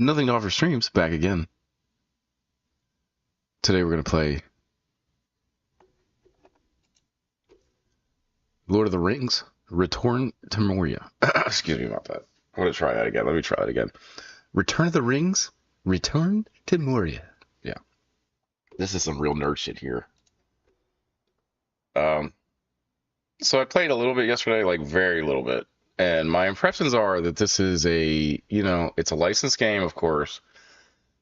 Nothing to offer streams back again. Today we're going to play Lord of the Rings, Return to Moria. Excuse me about that. I'm going to try that again. Let me try that again. Return of the Rings, Return to Moria. Yeah. This is some real nerd shit here. So I played a little bit yesterday, like very little bit. And my impressions are that this is a, it's a licensed game, of course.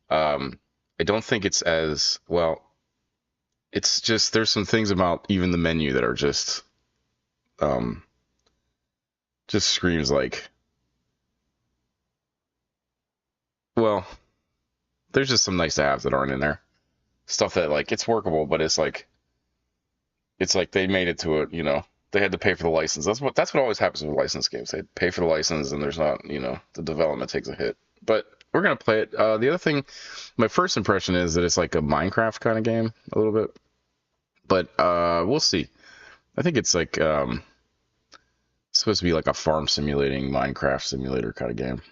I don't think it's as, well, it's just, there's some things about even the menu that are just screams like, well, there's just some nice to haves that aren't in there. Stuff that, like, it's workable, but it's like they made it to it, they had to pay for the license. That's what always happens with licensed games. They pay for the license and there's not, the development takes a hit. But we're going to play it. The other thing, my first impression is that it's like a Minecraft kind of game, a little bit. But we'll see. I think it's like supposed to be like a farm simulating Minecraft simulator kind of game.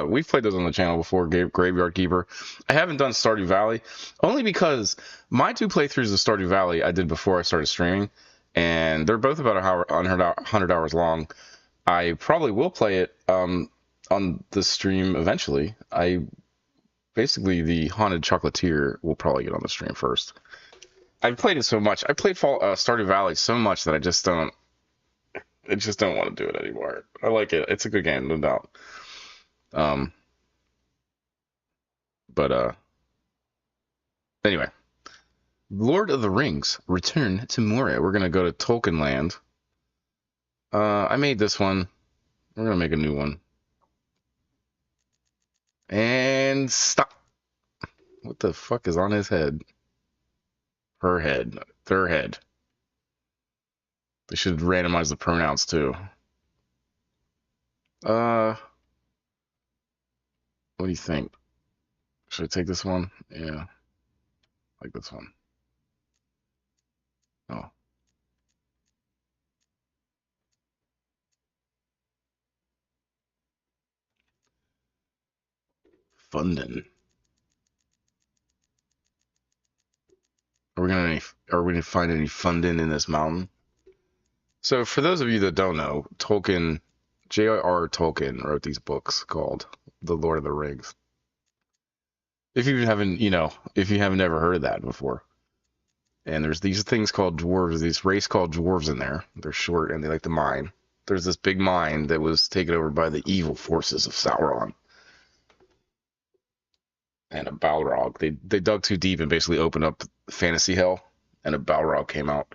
We've played those on the channel before, Graveyard Keeper. I haven't done Stardew Valley, only because my 2 playthroughs of Stardew Valley I did before I started streaming, and they're both about 100 hours long. I probably will play it on the stream eventually. Basically, the Haunted Chocolatier will probably get on the stream first. I've played it so much. I played Stardew Valley so much that I just don't want to do it anymore. I like it. It's a good game, no doubt. Anyway, Lord of the Rings, Return to Moria. We're gonna go to Tolkien Land. I made this one. We're gonna make a new one. And stop. What the fuck is on his head? Her head. Their head. They should randomize the pronouns too. What do you think? Should I take this one? Yeah. Like this one. Oh. Fundin. Are we gonna find any fundin in this mountain? So for those of you that don't know, Tolkien, J.R.R. Tolkien wrote these books called The Lord of the Rings. If you haven't ever heard of that before. And there's these things called dwarves, this race called dwarves in there. They're short and they like to mine. There's this big mine that was taken over by the evil forces of Sauron. And a Balrog. They dug too deep and basically opened up fantasy hell, and a Balrog came out.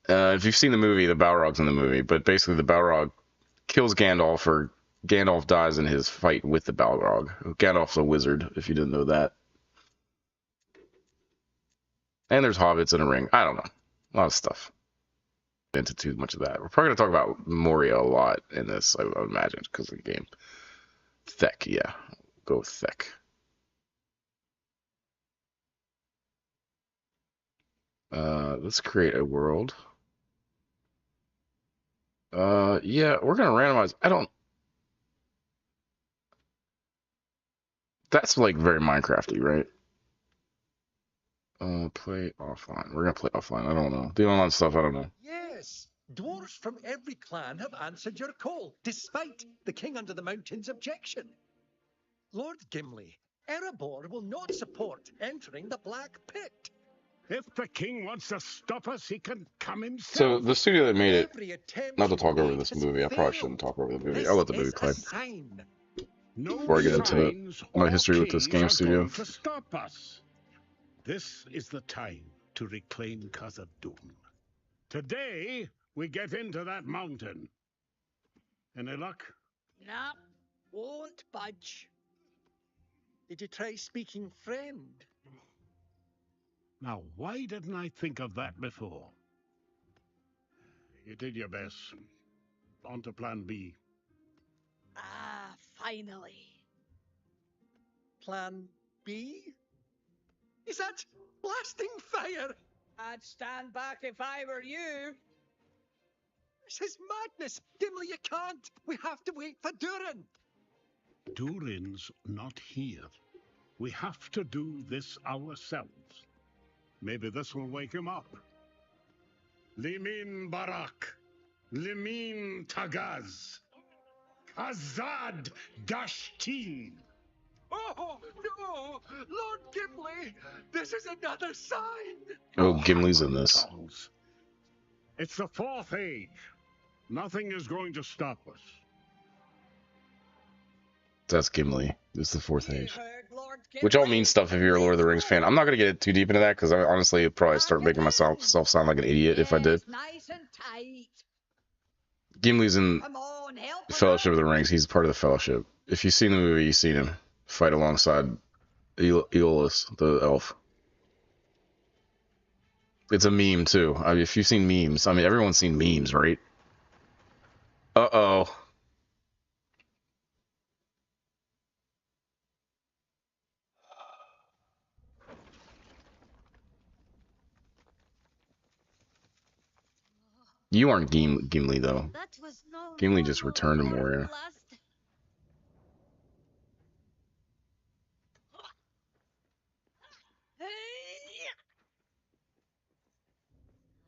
If you've seen the movie, the Balrog's in the movie, but basically the Balrog kills Gandalf, or Gandalf dies in his fight with the Balrog. Gandalf's a wizard, if you didn't know that. And there's hobbits in a ring. I don't know. A lot of stuff. Into too much of that. We're probably going to talk about Moria a lot in this, I would imagine, because of the game. Thick, yeah. Go thick. Let's create a world. Yeah, we're gonna randomize. That's like very Minecrafty, right? Play offline. We're gonna play offline. I don't know. The online stuff, I don't know. Yes, dwarves from every clan have answered your call, despite the King Under the Mountain's objection. Lord Gimli, Erebor will not support entering the Black Pit. If the king wants to stop us, he can come himself. So the studio that made it, Every attempt not to talk over made this has movie. I probably shouldn't failed. talk over the movie. This I'll let the movie is play. a sign. No Before I get into signs my or history with this kings game are studio. going to stop us. This is the time to reclaim Khazad-dûm. Today, we get into that mountain. Any luck? Nah, won't budge. Did you try speaking friend? Now, why didn't I think of that before? You did your best. On to plan B. Ah, finally. Plan B? Is that blasting fire? I'd stand back if I were you. This is madness. Gimli, you can't. We have to wait for Durin. Durin's not here. We have to do this ourselves. Maybe this will wake him up. Limin Barak. Limin Tagaz. Azad Dashtin. Oh, no! Lord Gimli! This is another sign! Oh, Oh, Gimli's hang in on, this. Tongs. It's the Fourth Age. Nothing is going to stop us. That's Gimli. This is the Fourth You Age. heard Lord Which all means Gimli. stuff if you're a Lord of the Let's Rings fan. go. I'm not gonna get too deep into that because I honestly would probably Pack start it making myself in. sound like an idiot if I did. Yes, nice and tight. Gimli's in Come on, help him Fellowship of out. the Rings. He's part of the Fellowship. If you've seen the movie, you've seen him fight alongside Aeolus, the elf. It's a meme too. I mean, if you've seen memes, I mean, everyone's seen memes, right? Uh-oh. You aren't Gimli, though. That was no Gimli just normal returned to horn Moria. blast.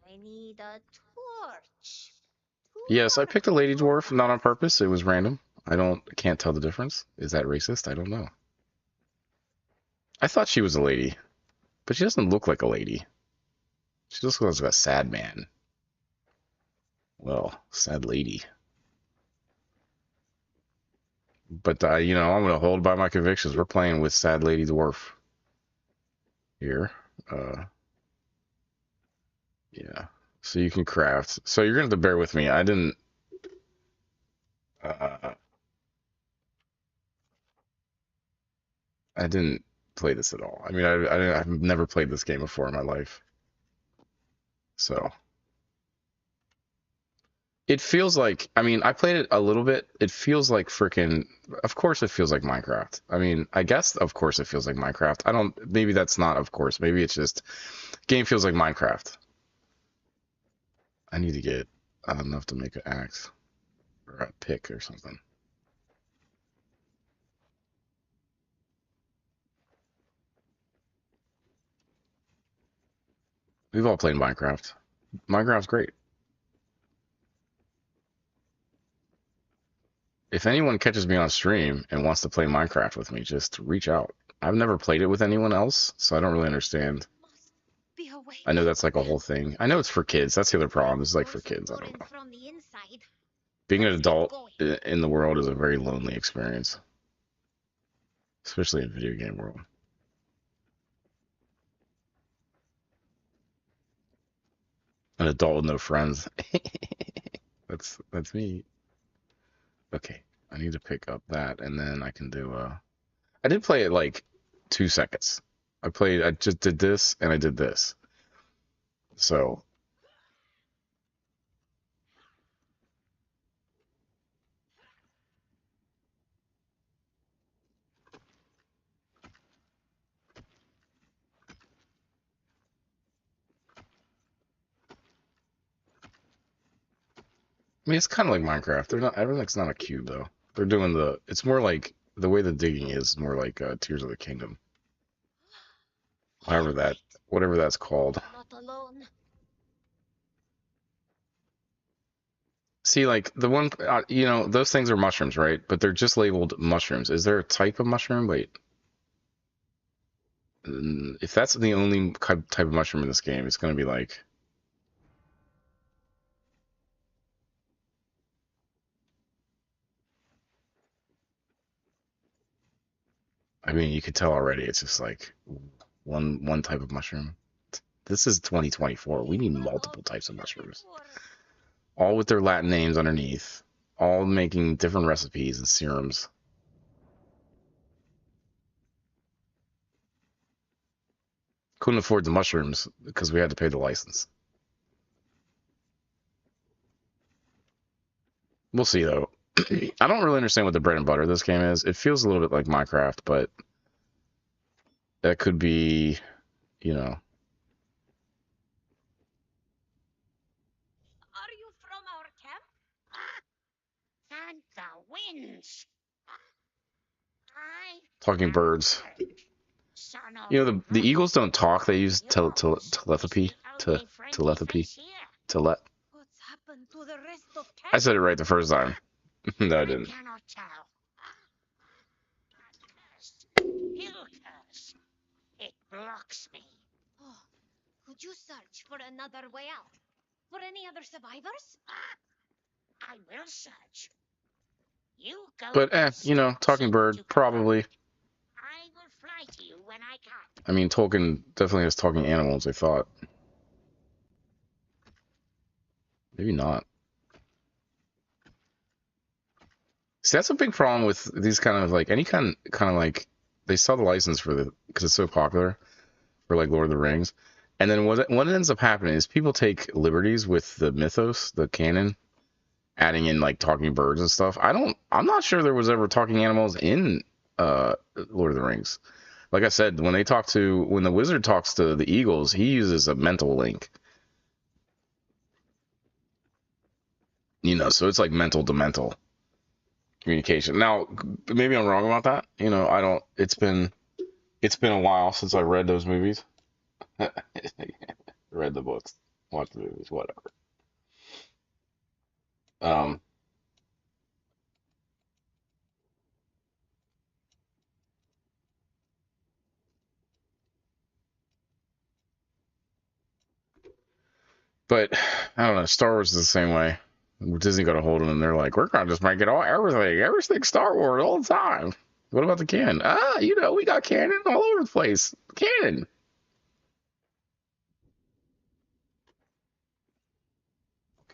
I need a torch. Yes, I picked a lady dwarf, not on Torch. purpose. It was random. Can't tell the difference. Is that racist? I don't know. I thought she was a lady, but she doesn't look like a lady. She just looks like a sad man. Well, sad lady. But, I'm going to hold by my convictions. We're playing with sad lady dwarf here. Yeah. So you can craft. So you're going to have to bear with me. Uh, I didn't play this at all. I mean, I've never played this game before in my life. So it feels like, I mean, I played it a little bit. It feels like freaking, of course it feels like Minecraft. I mean, I guess, of course it feels like Minecraft. Maybe that's not, of course. Maybe it's just, game feels like Minecraft. I need to get enough to make an axe or a pick or something. We've all played Minecraft. Minecraft's great. If anyone catches me on stream and wants to play Minecraft with me, just reach out. I've never played it with anyone else, so I don't really understand. Must be a way I know back. that's like a whole thing. I know it's for kids. That's the other problem. It's like for Also kids. I don't Durin know. from the inside. Being an Let's get adult going. in the world is a very lonely experience, especially in video game world. An adult with no friends. That's me. Okay, I need to pick up that, and then I can do. I did play it like 2 seconds. I just did this and I did this. So I mean, it's kind of like Minecraft. They're not everything's not a cube though. They're doing it's more like the way the digging is more like Tears of the Kingdom. However Alright, whatever that's called. not alone. See, like the one, those things are mushrooms, right? But they're just labeled mushrooms. Is there a type of mushroom? Wait, if that's the only type of mushroom in this game, it's gonna be like, I mean, you could tell already. It's just like one type of mushroom. This is 2024. We need People have all multiple been types of here mushrooms, before. all with their Latin names underneath, all making different recipes and serums. Couldn't afford the mushrooms because we had to pay the license. We'll see though. I don't really understand what the bread and butter of this game is. It feels a little bit like Minecraft, but that could be, you know. Are you from our camp? Santa wins. Talking birds. Son of You know, the eagles don't talk. They use yours telepathy. is the only friendly Telepathy. fish here. What's happened to the rest of I said it camp? right the first time. No, I I didn't. cannot tell. Hill curse. It blocks me. Oh, could you search for another way out? For any other survivors? I will search. You go But east. you know, talking Seek bird to cover. probably. I will fly to you when I can. I mean, Tolkien definitely has talking animals. I thought maybe not. See, that's a big problem with these kind of like any kind of like they sell the license for the because it's so popular for like Lord of the Rings, and then what ends up happening is people take liberties with the mythos, the canon, adding in like talking birds and stuff. I'm not sure there was ever talking animals in Lord of the Rings. Like I said, when the wizard talks to the eagles, he uses a mental link. You know, so it's like mental to mental communication. Now, maybe I'm wrong about that. You know, I don't. It's been a while since I read those movies. Read the books, watched the movies, whatever. Um, but I don't know. Star Wars is the same way. Disney got a hold of them. And they're like, we're gonna just make it all everything Star Wars all the time. What about the canon? You know, we got canon all over the place. Canon.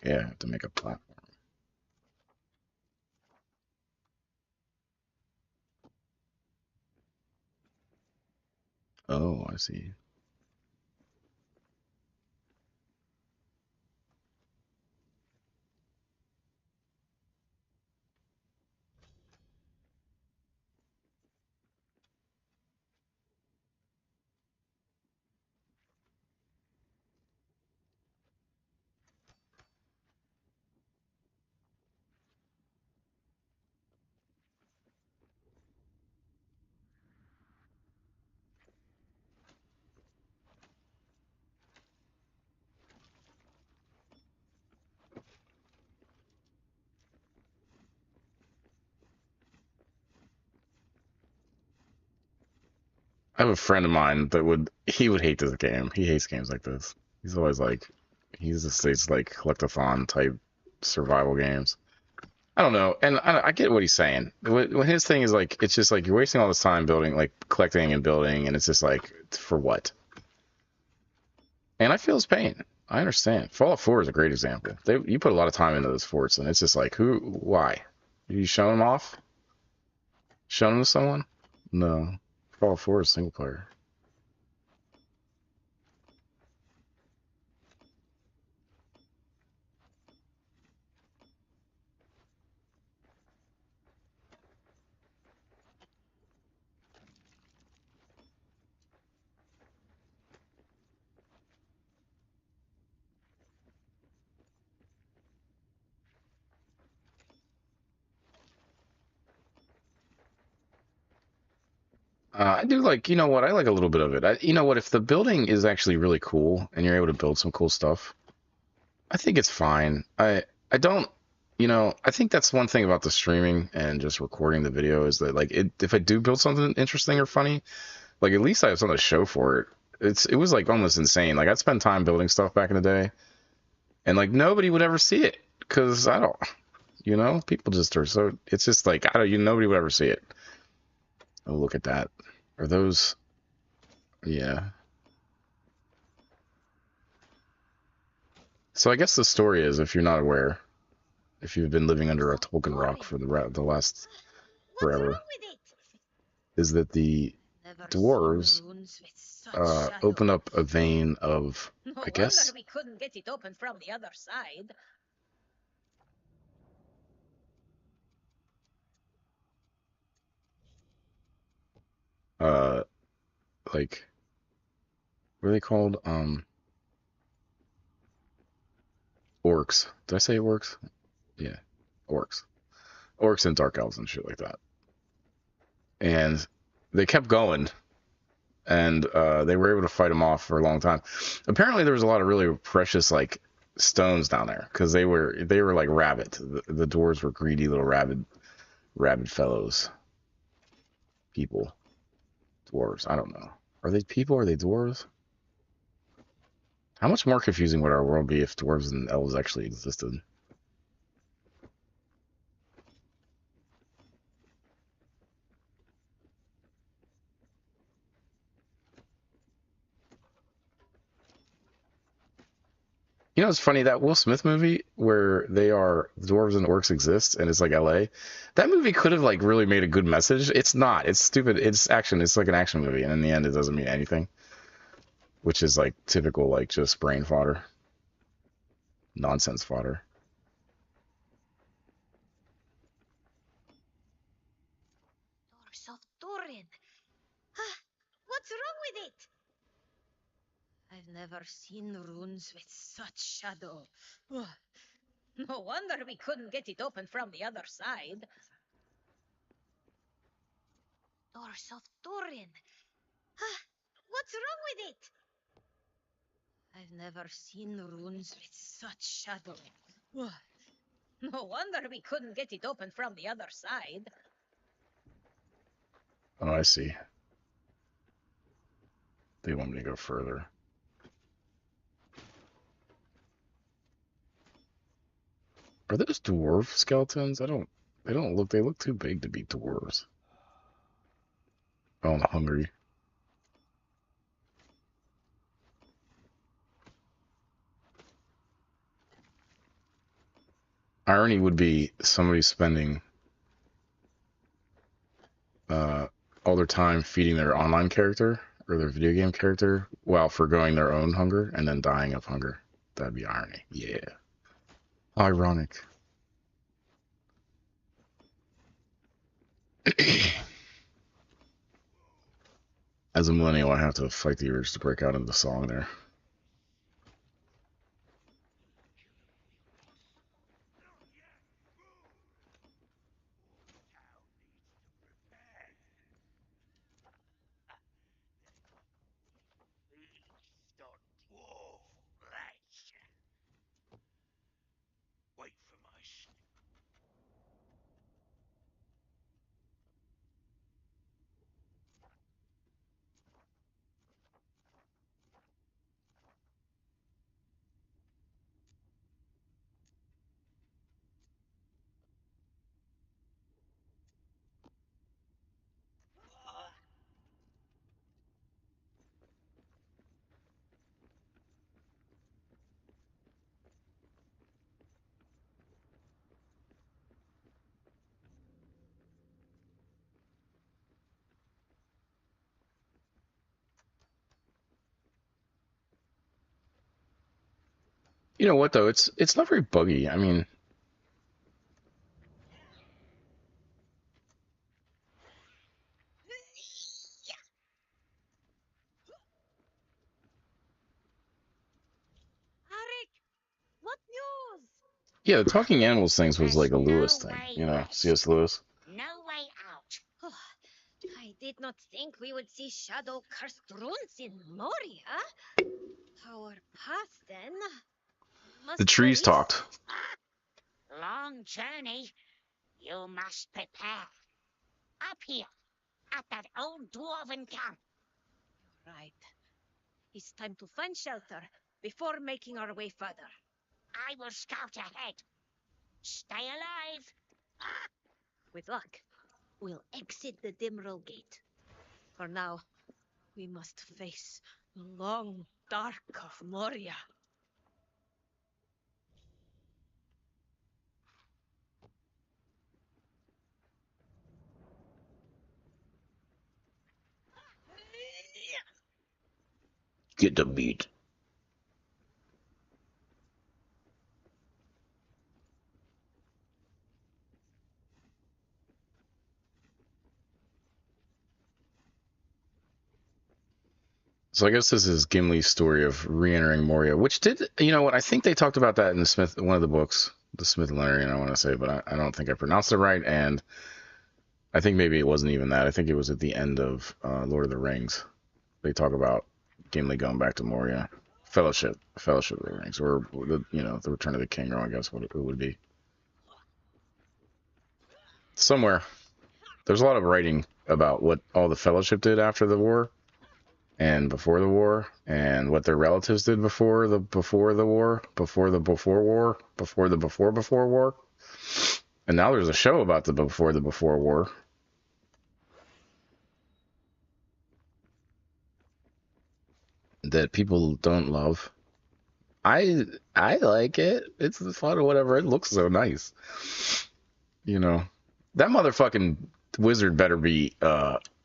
Yeah, I have to make a platform. Oh, I see. I have a friend of mine that he would hate this game. He hates games like this. He's always like, he's just hates like collectathon type survival games. I don't know, and I get what he's saying. When his thing is like, it's just like you're wasting all this time building, like collecting and building, and it's just like, for what? And I feel his pain. I understand. Fallout 4 is a great example. You put a lot of time into those forts, and it's just like, why? You showing them off? Showing them to someone? No. Fallout 4 is single player. I do like, you know what? I like a little bit of it. You know what? If the building is actually really cool and you're able to build some cool stuff, I think it's fine. I don't, you know, I think that's one thing about the streaming and just recording the video is that like if I do build something interesting or funny, like at least I have something to show for it. It was like almost insane. Like I'd spend time building stuff back in the day, and like nobody would ever see it because I don't, you know, people just are so. It's just like I don't, nobody would ever see it. Oh, look at that. Are those? Yeah. So I guess the story is, if you're not aware, if you've been living under a Tolkien rock for the last What's wrong forever, with it? is that the Never dwarves seen runes with such open shadow. up a vein of, No I wonder guess, we couldn't get it open from the other side. uh, like, what are they called? Orcs. Did I say orcs? Yeah, orcs. Orcs and dark elves and shit like that. And they kept going, and they were able to fight them off for a long time. Apparently, there was a lot of really precious like stones down there because they were like rabid. The dwarves were greedy little rabid fellows. People, dwarves. I don't know. Are they people? Are they dwarves? How much more confusing would our world be if dwarves and elves actually existed? You know, it's funny that Will Smith movie where they are dwarves and orcs exist, and it's like L.A. That movie could have like really made a good message. It's not. It's stupid. It's action. It's like an action movie, and in the end, it doesn't mean anything, which is like typical, like just brain fodder, nonsense fodder. Doors of Durin. Ah, what's wrong with it? I've never seen runes with such shadow. Ugh. No wonder we couldn't get it open from the other side. Doors of Durin. Ah, what's wrong with it? I've never seen runes with such shadow. Ugh. No wonder we couldn't get it open from the other side. Oh, I see. They want me to go further. Are those dwarf skeletons? I don't. They don't look. They look too big to be dwarves. Oh, I'm hungry. Irony would be somebody spending uh, all their time feeding their online character or their video game character while foregoing their own hunger and then dying of hunger. That'd be irony. Yeah. Ironic. As a millennial, I have to fight the urge to break out into song there. Wait for my You know what though? It's not very buggy. I mean, Arik, what news? yeah, the talking animals things was There's like a Lewis no thing, way you know, west, C.S. Lewis. no way out. Oh, I did not think we would see shadow-cursed runes in Moria. Our path, then, The must go trees east. talked. Long journey. You must prepare. Up here, at that old dwarven camp. Right. It's time to find shelter before making our way further. I will scout ahead. Stay alive. With luck, we'll exit the Dimril Gate. For now, we must face the long dark of Moria. Get the beat. So I guess this is Gimli's story of re-entering Moria, which did, you know what? I think they talked about that in the one of the books, the Smith Lenarian, I want to say, but I don't think I pronounced it right. And I think maybe it wasn't even that. I think it was at the end of Lord of the Rings. They talk about Gimli going back to Moria. Fellowship of the Rings, or the Return of the King, or I guess what it would be. Somewhere there's a lot of writing about what all the Fellowship did after the war and before the war, and what their relatives did before the war, before the before war. And now there's a show about the before war. That people don't love. I I like it. It's fun or whatever. It looks so nice. You know, that motherfucking wizard better be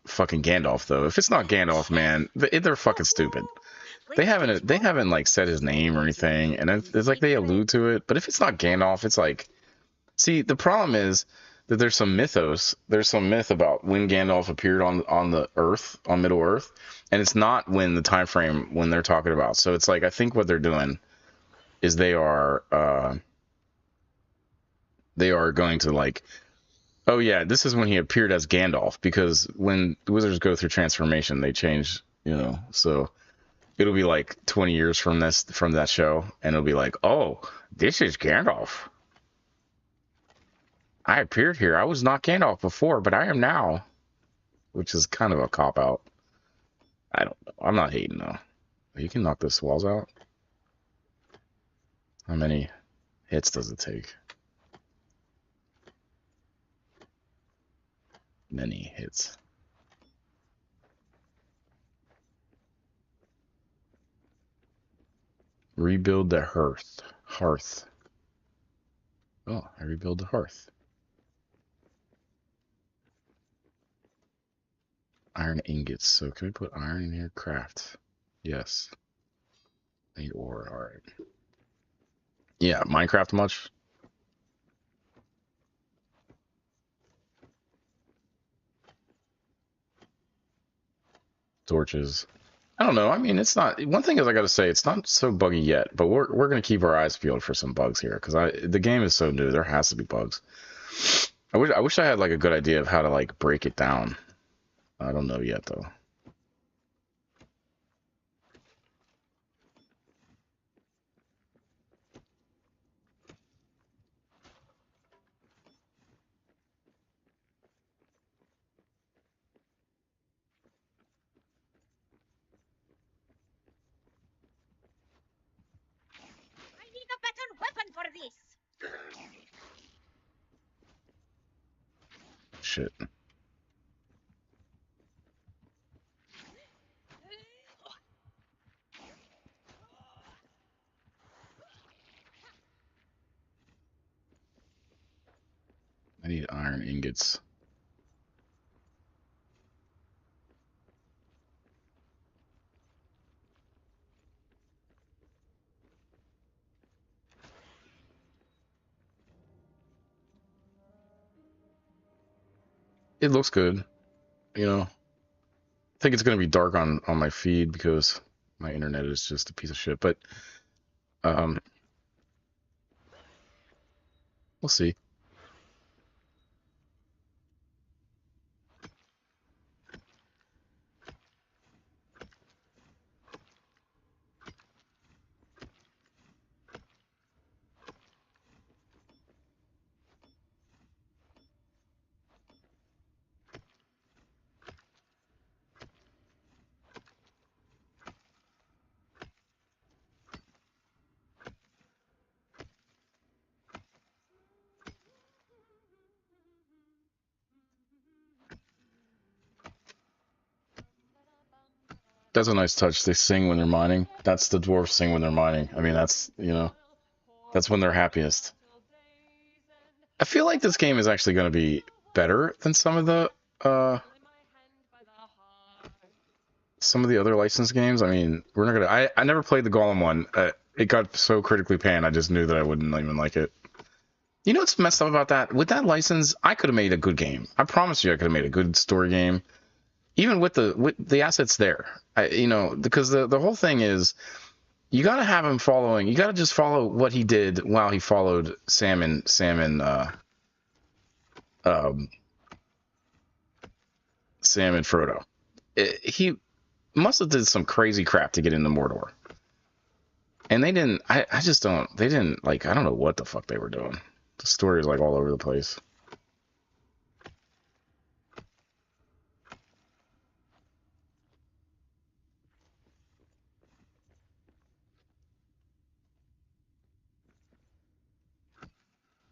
fucking Gandalf though. If it's not Gandalf, man, they're fucking stupid. They haven't like said his name or anything, and it's like they allude to it. But if it's not Gandalf, it's like, see, the problem is that there's some mythos. There's some myth about when Gandalf appeared on the Earth, on Middle Earth, and it's not when the time frame when they're talking about. So it's like, I think what they're doing is they are going to like, oh yeah, this is when he appeared as Gandalf, because when the wizards go through transformation, they change, so it'll be like 20 years from that show, and it'll be like, oh, this is Gandalf. I appeared here. I was not Gandalf before, but I am now, which is kind of a cop out. I don't know. I'm not hating though. You can knock those walls out. How many hits does it take? Many hits. Rebuild the hearth. Oh, I rebuild the hearth. Iron ingots. So can we put iron in here? Craft. Yes. I need ore. Alright. Yeah, Minecraft much? Torches. I don't know. I mean, it's not. One thing is, I got to say, it's not so buggy yet. But we're gonna keep our eyes peeled for some bugs here, because the game is so new. There has to be bugs. I wish I had like a good idea of how to like break it down. I don't know yet though. I need a better weapon for this. Shit. I need iron ingots. It looks good. I think it's gonna be dark on my feed because my internet is just a piece of shit. But um, we'll see. That's a nice touch. They sing when they're mining. That's the dwarves sing when they're mining. I mean, that's when they're happiest. I feel like this game is actually going to be better than uh some of the other licensed games. I mean, we're not gonna. I never played the Golem one. It got so critically panned. I just knew that I wouldn't even like it. You know what's messed up about that? With that license, I could have made a good game. I promise you, I could have made a good story game, even with the assets there. Because the whole thing is, you got to have him following. You got to just follow what he did while he followed Sam and um, Sam and Frodo. He must have did some crazy crap to get into Mordor. And they didn't, I just don't, they didn't, like, I don't know what the fuck they were doing. The story is, like, all over the place.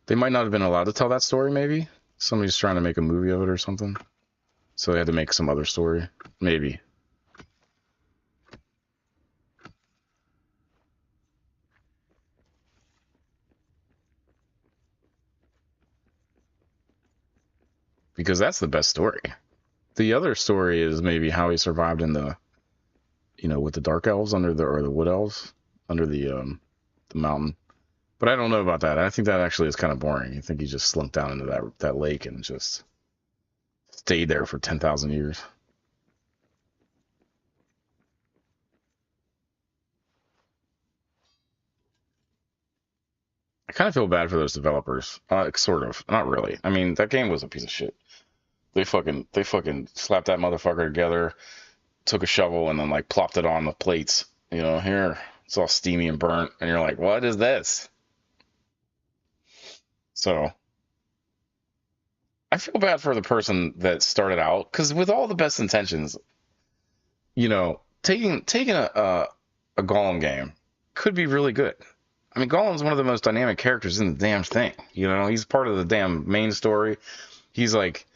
They might not have been allowed to tell that story, maybe. Somebody's trying to make a movie of it or something. So they had to make some other story. Maybe. Because that's the best story. The other story is maybe how he survived in the, with the dark elves under the, or the wood elves under the mountain. But I don't know about that. I think that actually is kind of boring. I think he just slumped down into that lake and just stayed there for 10,000 years. I kind of feel bad for those developers. Sort of. Not really. I mean, that game was a piece of shit. They fucking slapped that motherfucker together, took a shovel, and then like plopped it on the plates. Here it's all steamy and burnt, and you're like, what is this? So I feel bad for the person that started out because with all the best intentions, taking a Gollum game could be really good. I mean, Gollum's one of the most dynamic characters in the damn thing. He's part of the damn main story. He's like,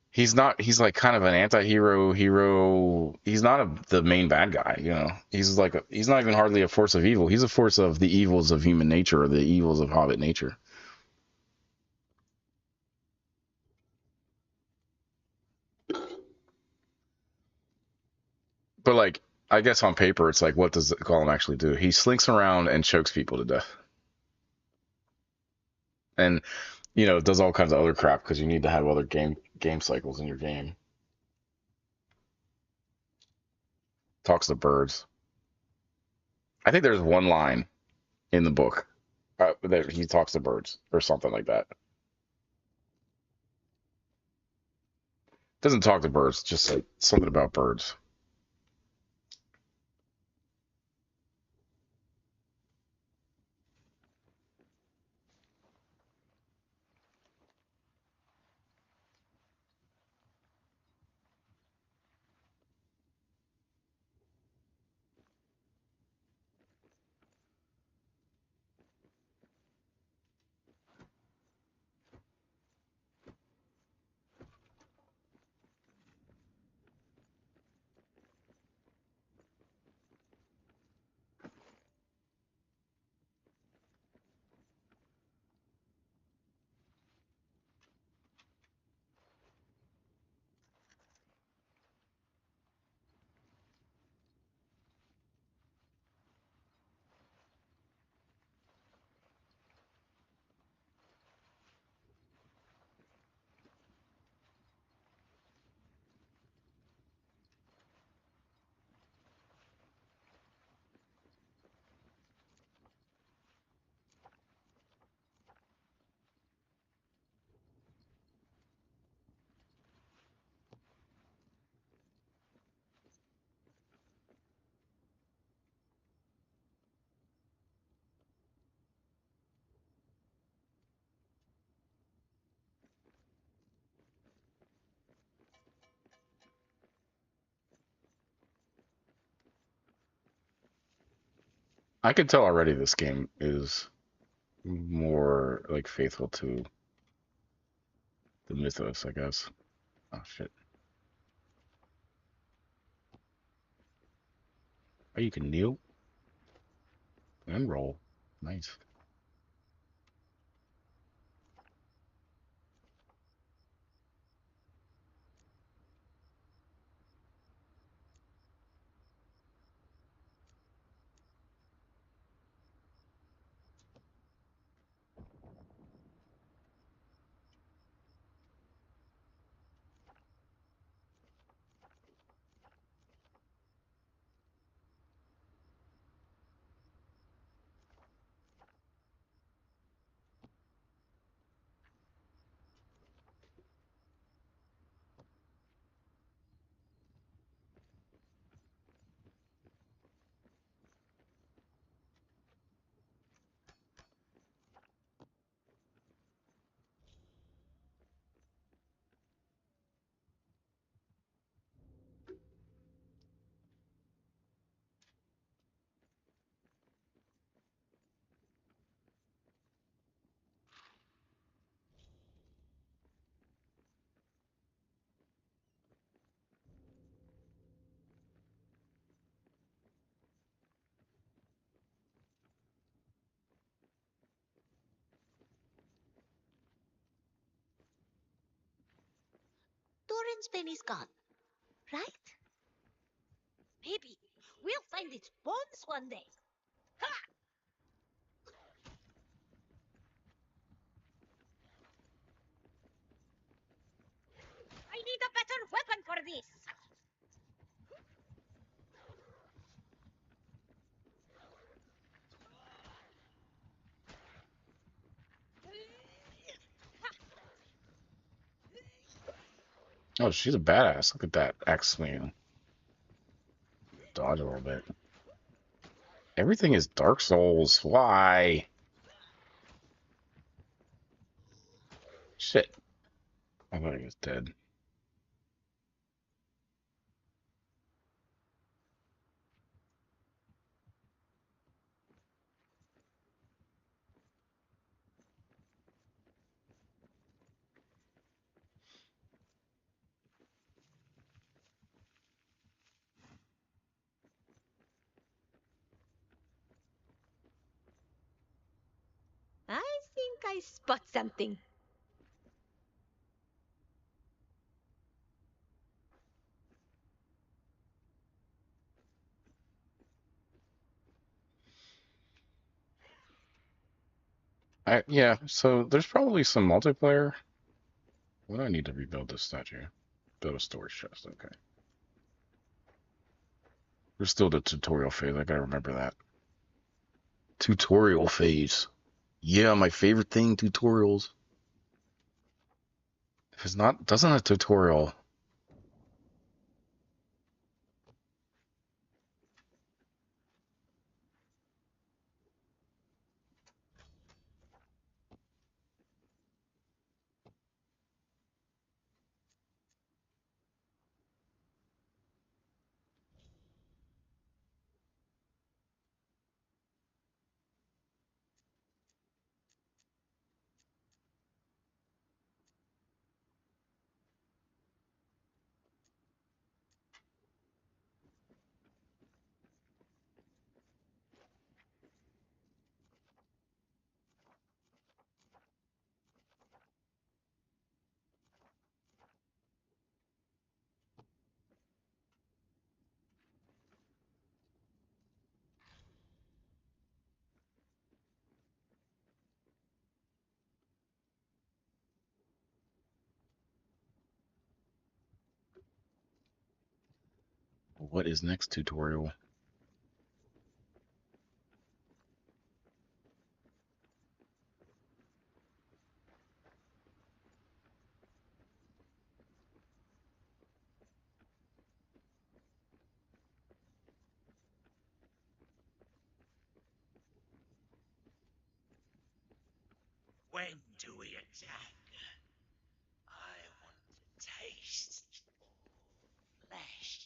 he's like kind of an anti-hero hero. He's not the main bad guy. He's not even hardly a force of evil. He's a force of the evils of human nature or the evils of hobbit nature. But like, I guess on paper, it's like, what does Gollum actually do? He slinks around and chokes people to death. And does all kinds of other crap because you need to have other game cycles in your game. Talks to birds. I think there's one line in the book that he talks to birds or something like that. Doesn't talk to birds, just like something about birds. I can tell already this game is more like faithful to the mythos, I guess. Oh shit. Oh, you can kneel and roll. Nice. bronze penny's gone, right? Maybe we'll find its bones one day. Ha! I need a better weapon for this. Oh, she's a badass. Look at that axe swing. Dodge a little bit. Everything is Dark Souls. Why? Shit. I thought he was dead. I think I spot something. Yeah, so there's probably some multiplayer. What do I need to rebuild this statue? Build a storage chest, okay. There's still the tutorial phase, I gotta remember that. Tutorial phase. Yeah, my favorite thing, tutorials. If it's not, doesn't a tutorial. What is next tutorial? When do we attack? I want to taste flesh.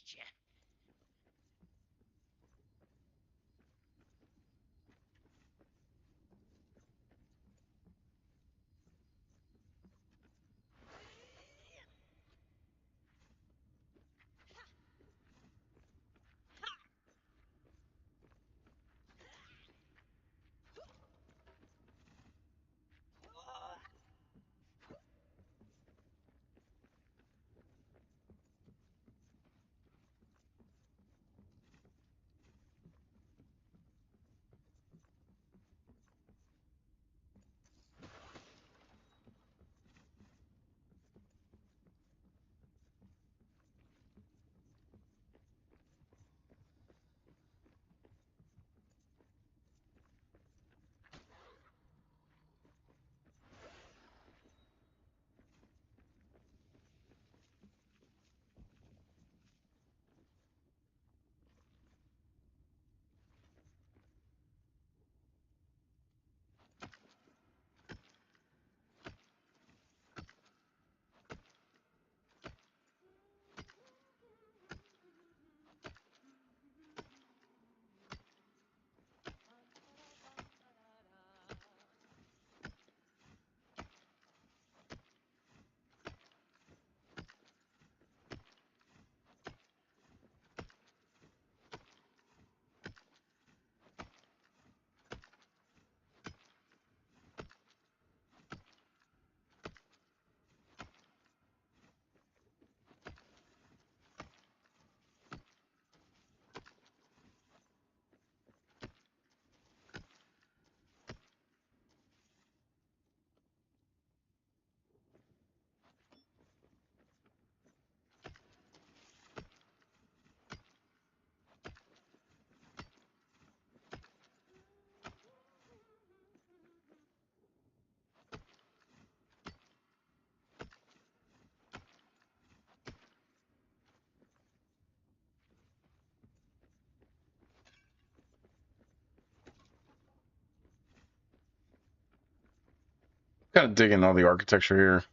Kind of digging all the architecture here,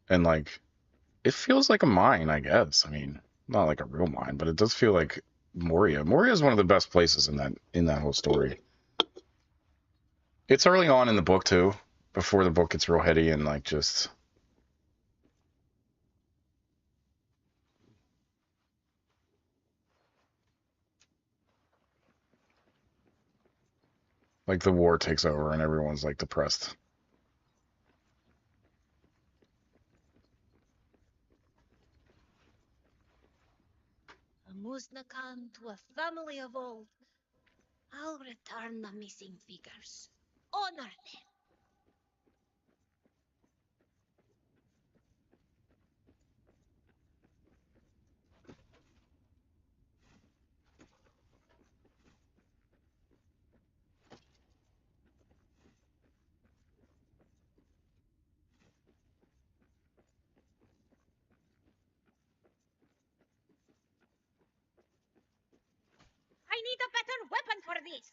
and like it feels like a mine, I guess. I mean, not like a real mine, but it does feel like Moria. Moria is one of the best places in that whole story. It's early on in the book too, before the book gets real heady and like just like the war takes over and everyone's like depressed. A Musnakan to a family of old. I'll return the missing figures. Honor them. I need a better weapon for this.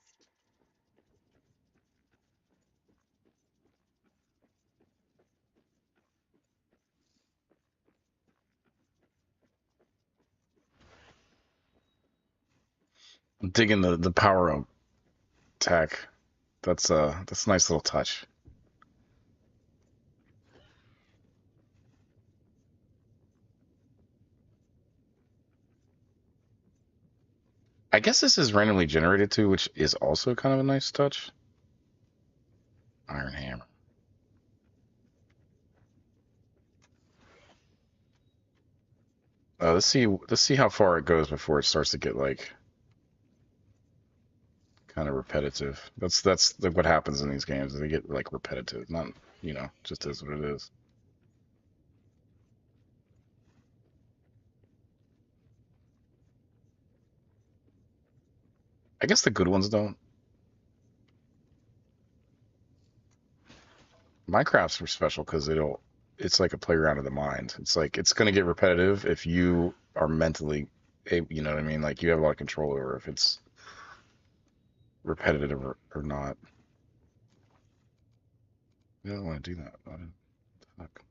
I'm digging the power up tech. That's a nice little touch. I guess this is randomly generated too, which is also kind of a nice touch. Iron hammer. Let's see how far it goes before it starts to get like kind of repetitive. That's like what happens in these games. They get like repetitive. Not just is what it is. I guess the good ones don't. Minecraft's special because it's like a playground of the mind. It's like it's gonna get repetitive if you are mentally, you know what I mean? Like you have a lot of control over if it's repetitive or not. You don't want to do that. Fuck.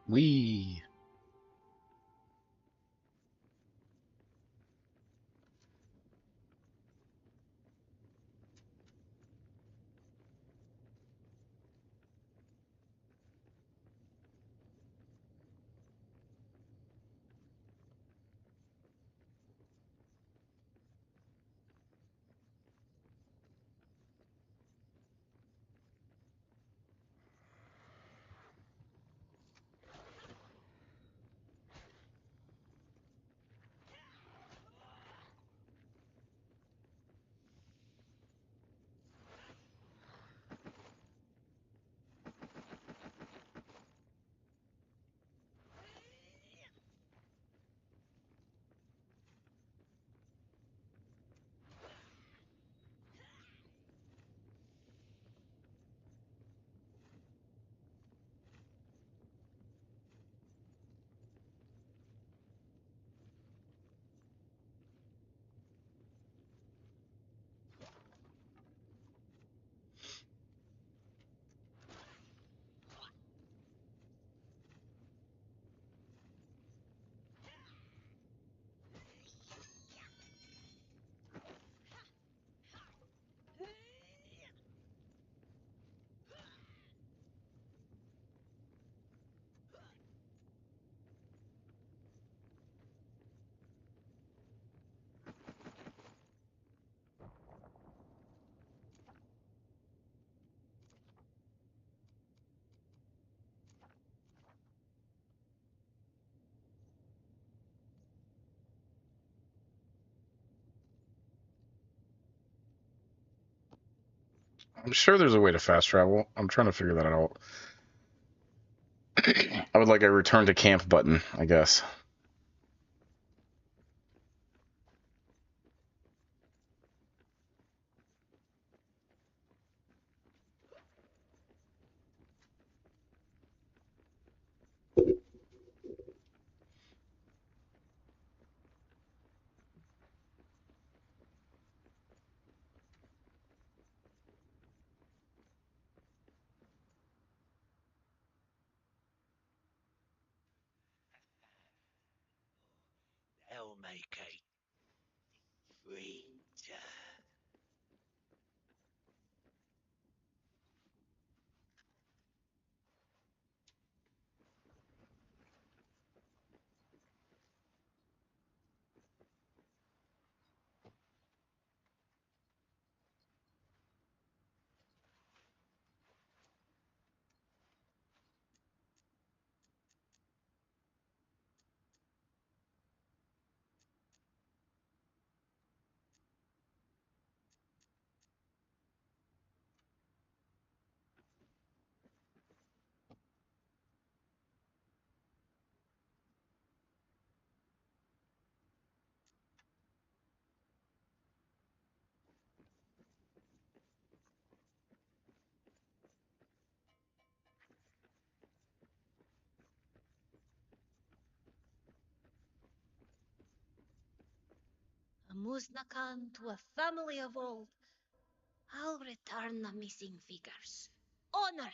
We I'm sure there's a way to fast travel. I'm trying to figure that out. I would like a return to camp button, I guess. They'll make a great A Muznakan to a family of old. I'll return the missing figures. Honor them.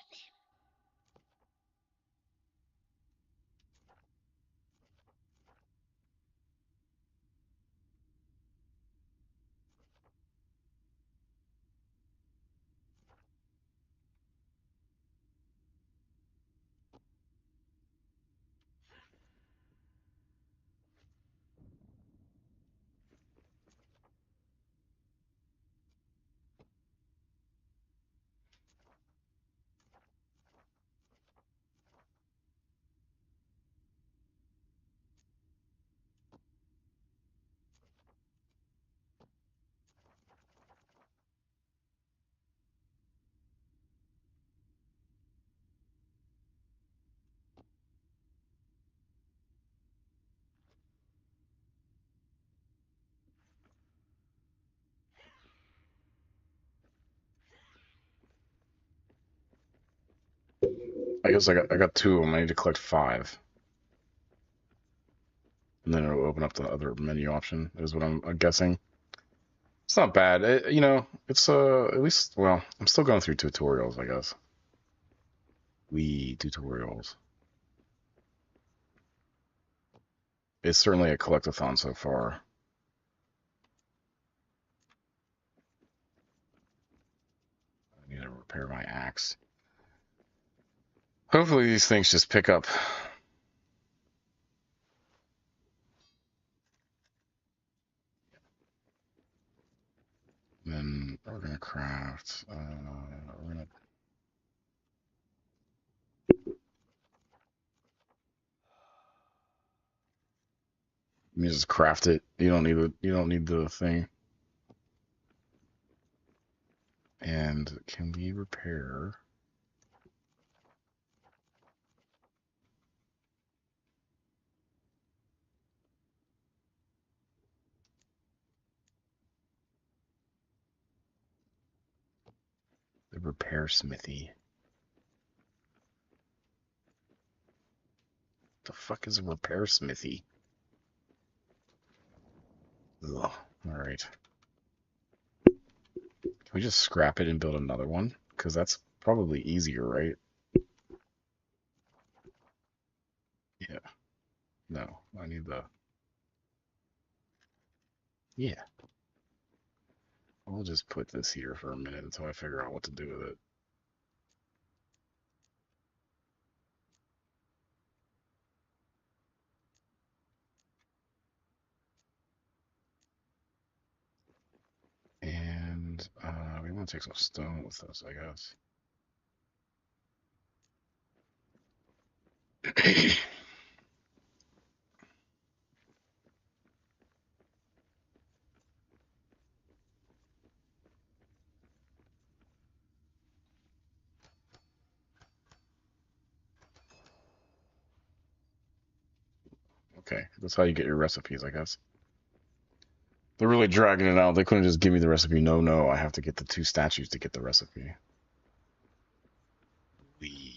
I guess I got two of them. I need to collect 5. And then it'll open up the other menu option, is what I'm guessing. It's not bad. It's at least, well, I'm still going through tutorials, I guess. Tutorials. It's certainly a collectathon so far. I need to repair my axe. Hopefully these things just pick up. Then we're gonna craft. We're gonna. Let me just craft it. You don't need the. You don't need the thing. And can we repair? The repair smithy. The fuck is a repair smithy? Ugh. All right. Can we just scrap it and build another one? Because that's probably easier, right? Yeah. No, I need the. Yeah. I'll just put this here for a minute until I figure out what to do with it. And we want to take some stone with us, I guess. Okay, that's how you get your recipes, I guess. They're really dragging it out. They couldn't just give me the recipe. No, no, I have to get the 2 statues to get the recipe. We.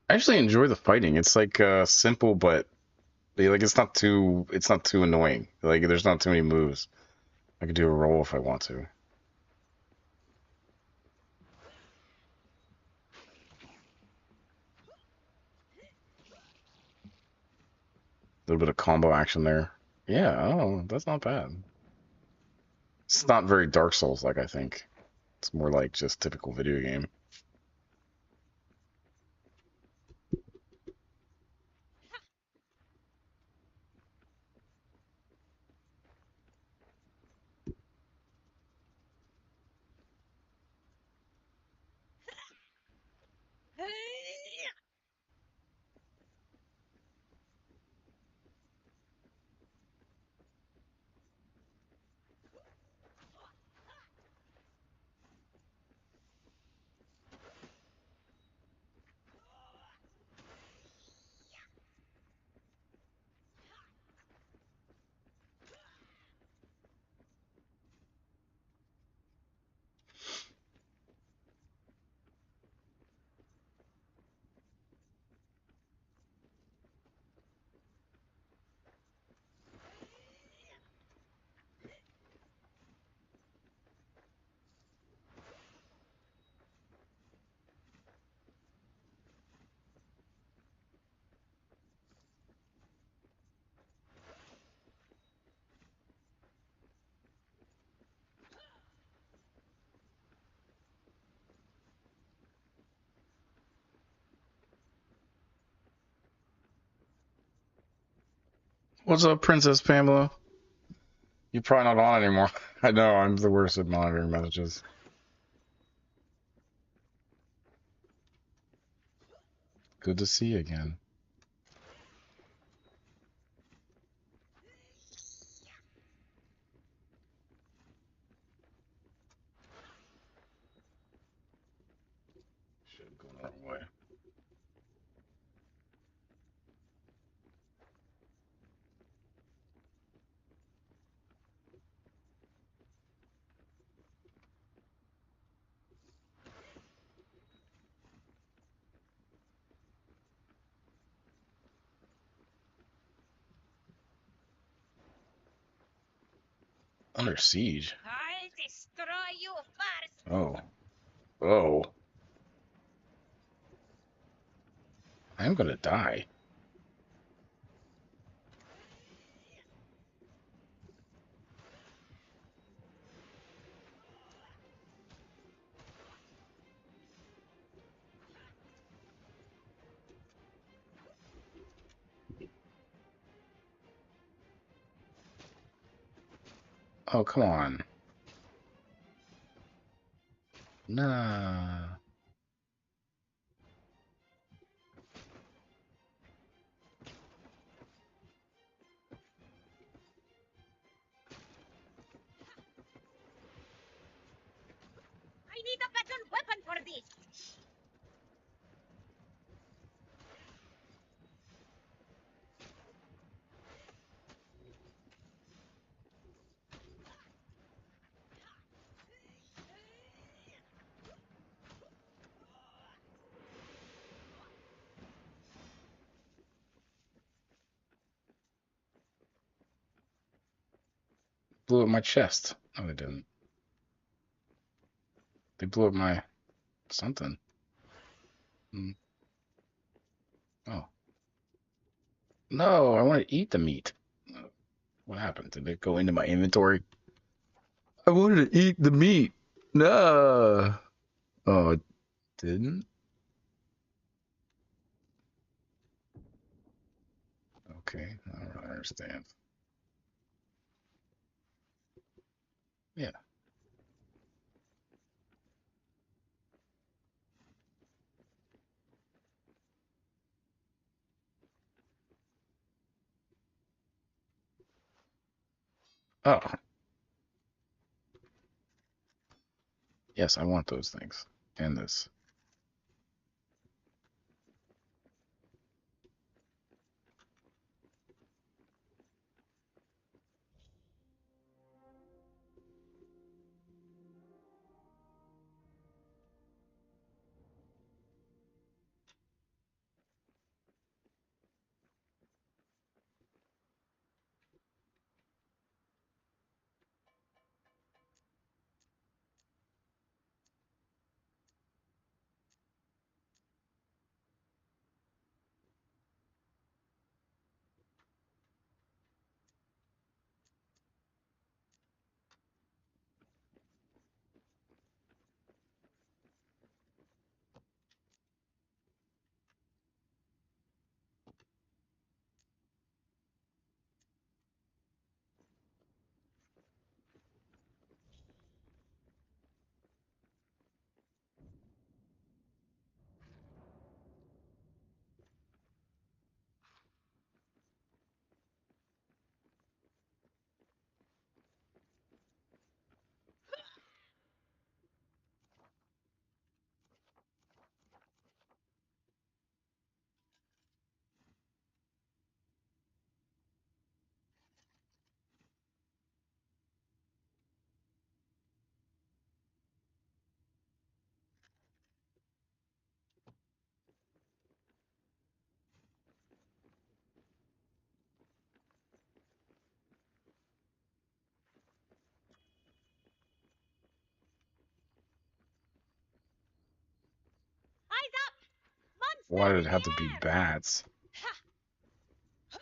I actually enjoy the fighting. It's like simple, but like it's not too annoying. Like there's not too many moves. I could do a roll if I want to. A little bit of combo action there. Yeah, oh, that's not bad. It's not very Dark Souls like, I think. It's more like just typical video game. What's up, Princess Pamela? You're probably not on anymore. I know, I'm the worst at monitoring messages. Good to see you again. Shit, going the wrong way. Under siege. I'll destroy you first. Oh. Oh. I am gonna die. Oh, come on. Nah. I need a better weapon for this. Blew up my chest. No, they didn't. They blew up my something. Hmm. Oh. No, I want to eat the meat. What happened? Did it go into my inventory? I wanted to eat the meat. No. Oh, it didn't? Okay, I don't really understand. Yeah. Oh, yes, I want those things. And this. Eyes up! Why Monster did in it the have to be air! bats? Ha! Ha!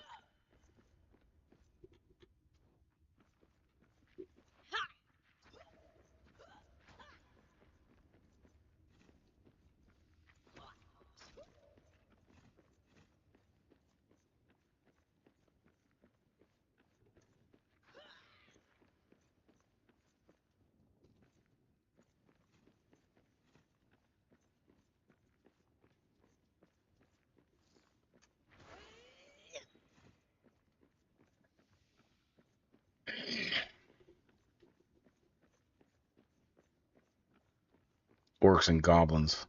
Orcs and goblins.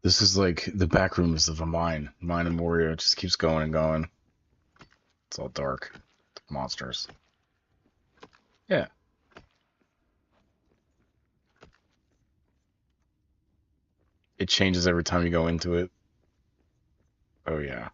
This is like the back rooms of a mine. Mine in Moria. It just keeps going and going. It's all dark. Monsters. Yeah. It changes every time you go into it. Oh yeah.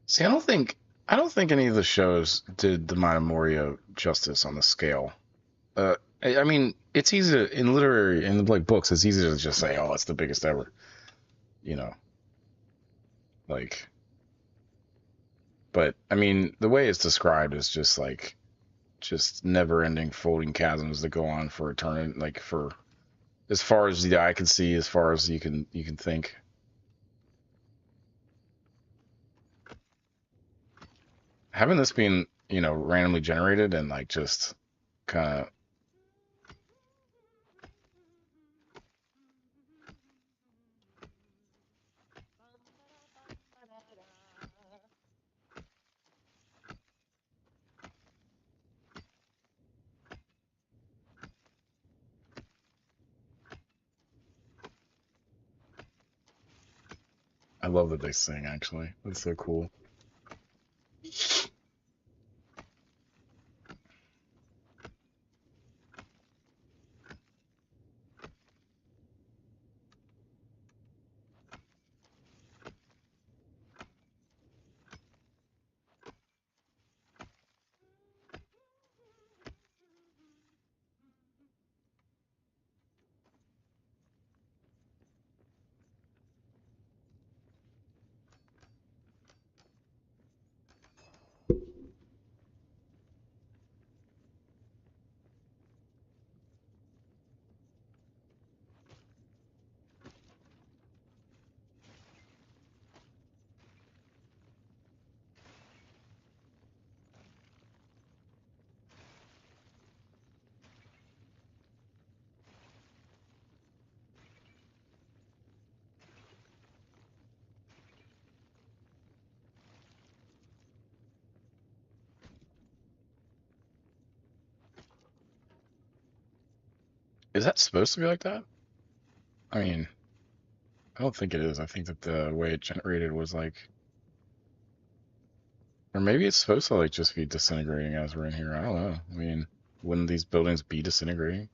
See, I don't think any of the shows did the Mine of Moria justice on the scale. I mean, it's easy in literary in like books. It's easy to just say, "Oh, it's the biggest ever," you know. Like, but I mean, the way it's described is just like just never-ending folding chasms that go on for eternity, like for as far as the eye can see, as far as you can think. Having this being randomly generated and like just kind of, I love that they sing. Actually, that's so cool. Is that supposed to be like that? I mean, I don't think it is. I think that the way it generated was like, or maybe it's supposed to like just be disintegrating as we're in here. I don't know. I mean, wouldn't these buildings be disintegrating?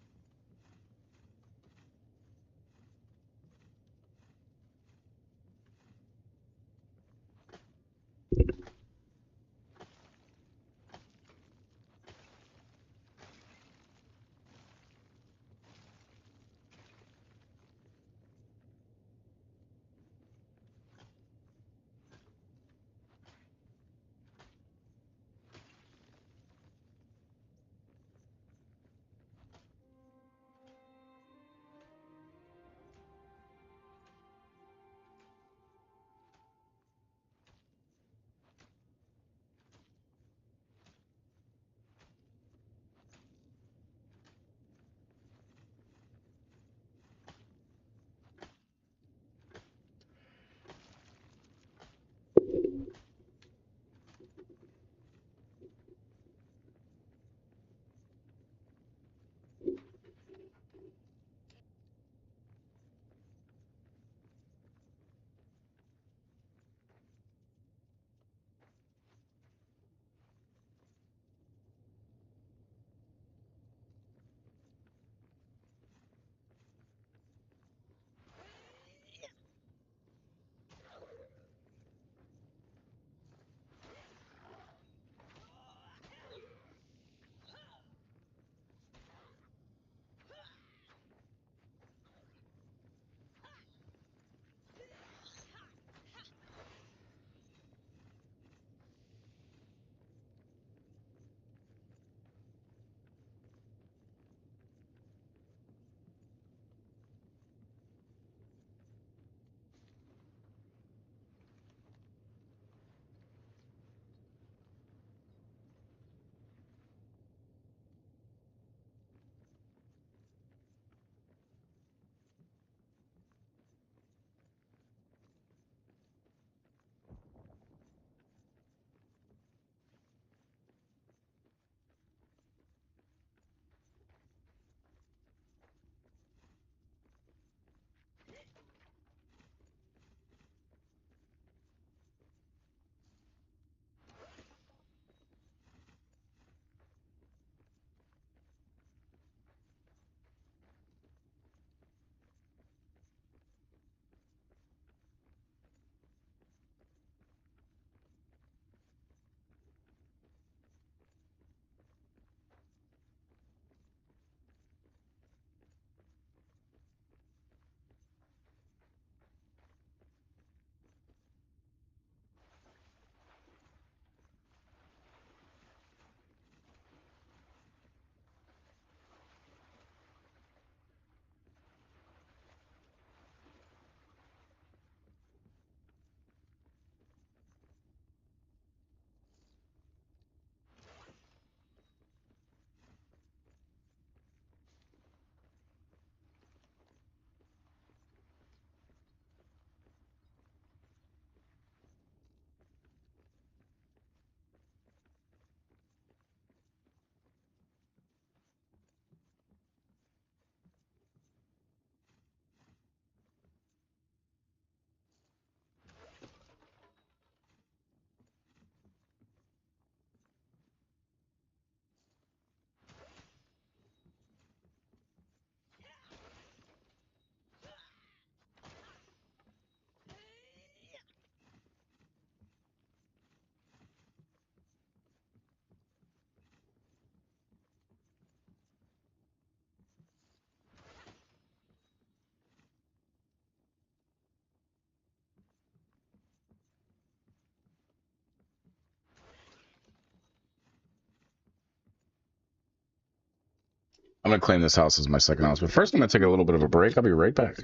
I'm gonna claim this house as my second house, but first I'm gonna take a little bit of a break. I'll be right back.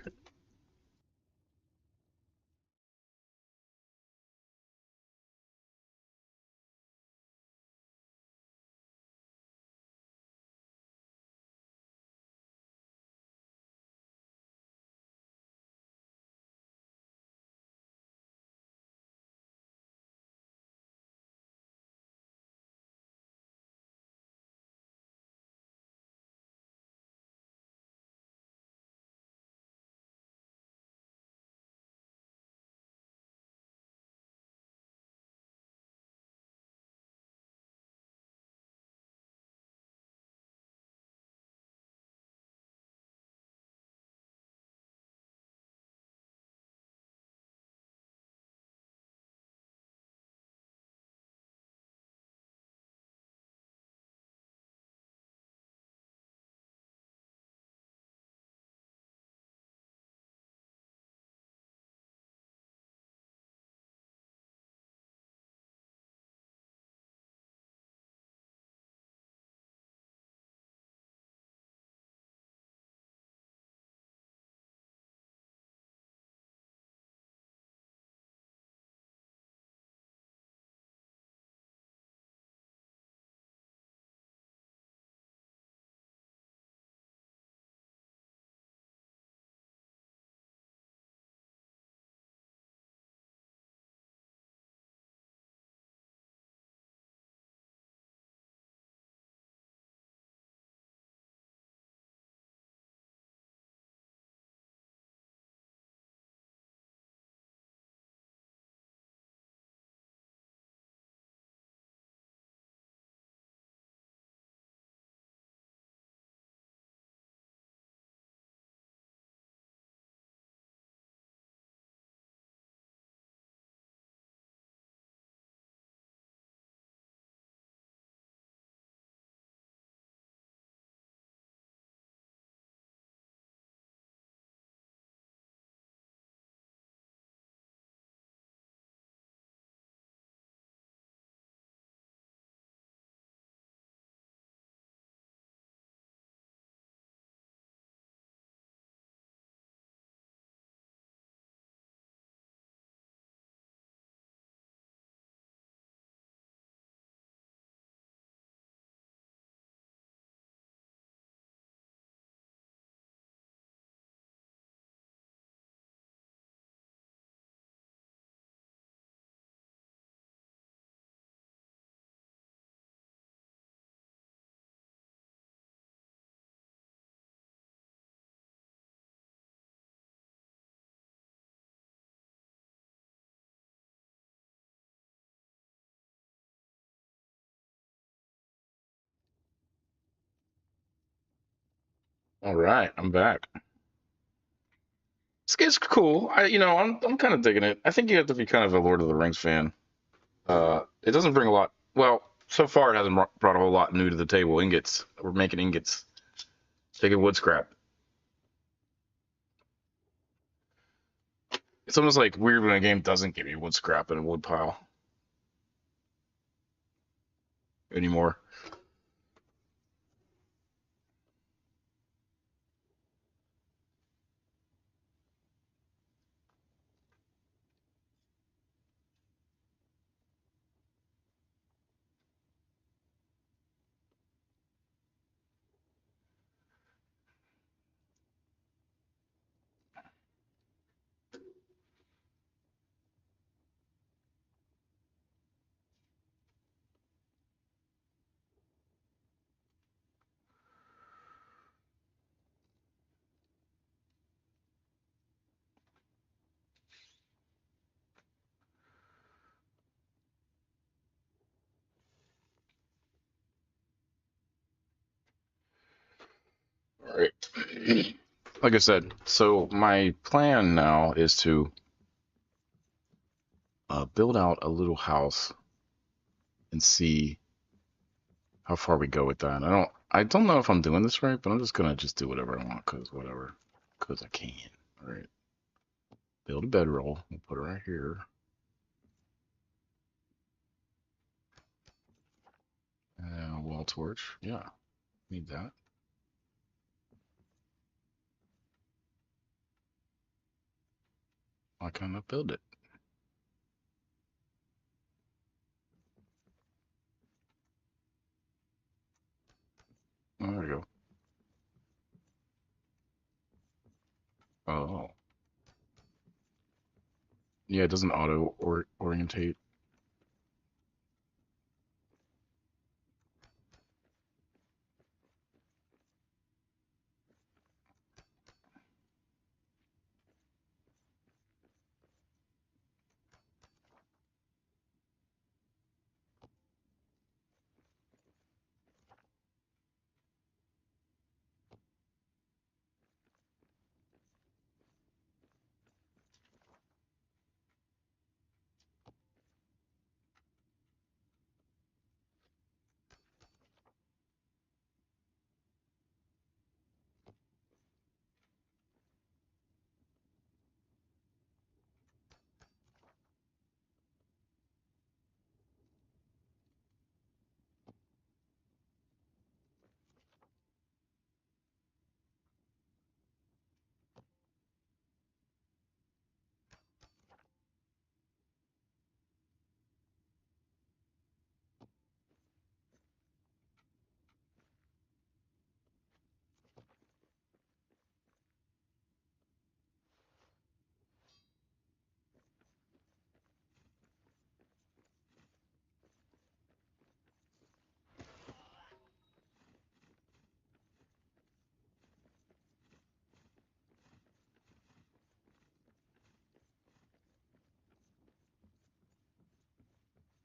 All right, I'm back. It's cool. I'm kind of digging it. I think you have to be kind of a Lord of the Rings fan. It doesn't bring a lot. Well, so far it hasn't brought a whole lot new to the table. Ingots. We're making ingots. Taking wood scrap. It's almost like weird when a game doesn't give you wood scrap in a wood pile anymore. All right. Like I said, so my plan now is to build out a little house and see how far we go with that. I don't know if I'm doing this right, but I'm just gonna just do whatever I want, cause whatever, cause I can. All right. Build a bedroll. We'll put it right here. Wall torch. Yeah, need that. Why can't I build it? Oh, there we go. Oh. Yeah, it doesn't auto or orientate.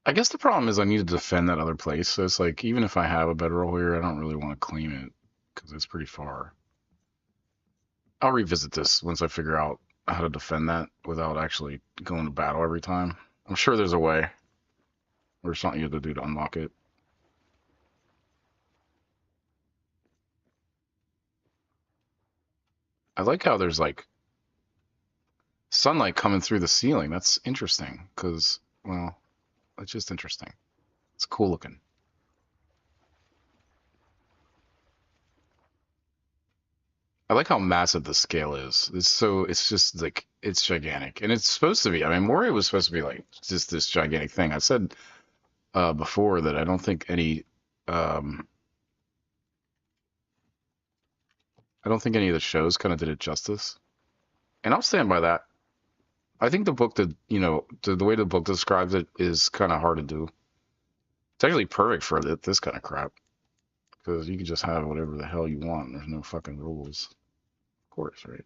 I guess the problem is I need to defend that other place. So it's like, even if I have a bedroll here, I don't really want to claim it because it's pretty far. I'll revisit this once I figure out how to defend that without actually going to battle every time. I'm sure there's a way or something you have to do to unlock it. I like how there's like sunlight coming through the ceiling. That's interesting because, well, it's just interesting. It's cool looking. I like how massive the scale is. It's just like, it's gigantic. And it's supposed to be. I mean, Moria was supposed to be like just this gigantic thing. I said before that I don't think um, I don't think any of the shows kind of did it justice. And I'll stand by that. I think the book that, the way the book describes it is kind of hard to do. It's actually perfect for this kind of crap because you can just have whatever the hell you want. There's no fucking rules. Of course, right?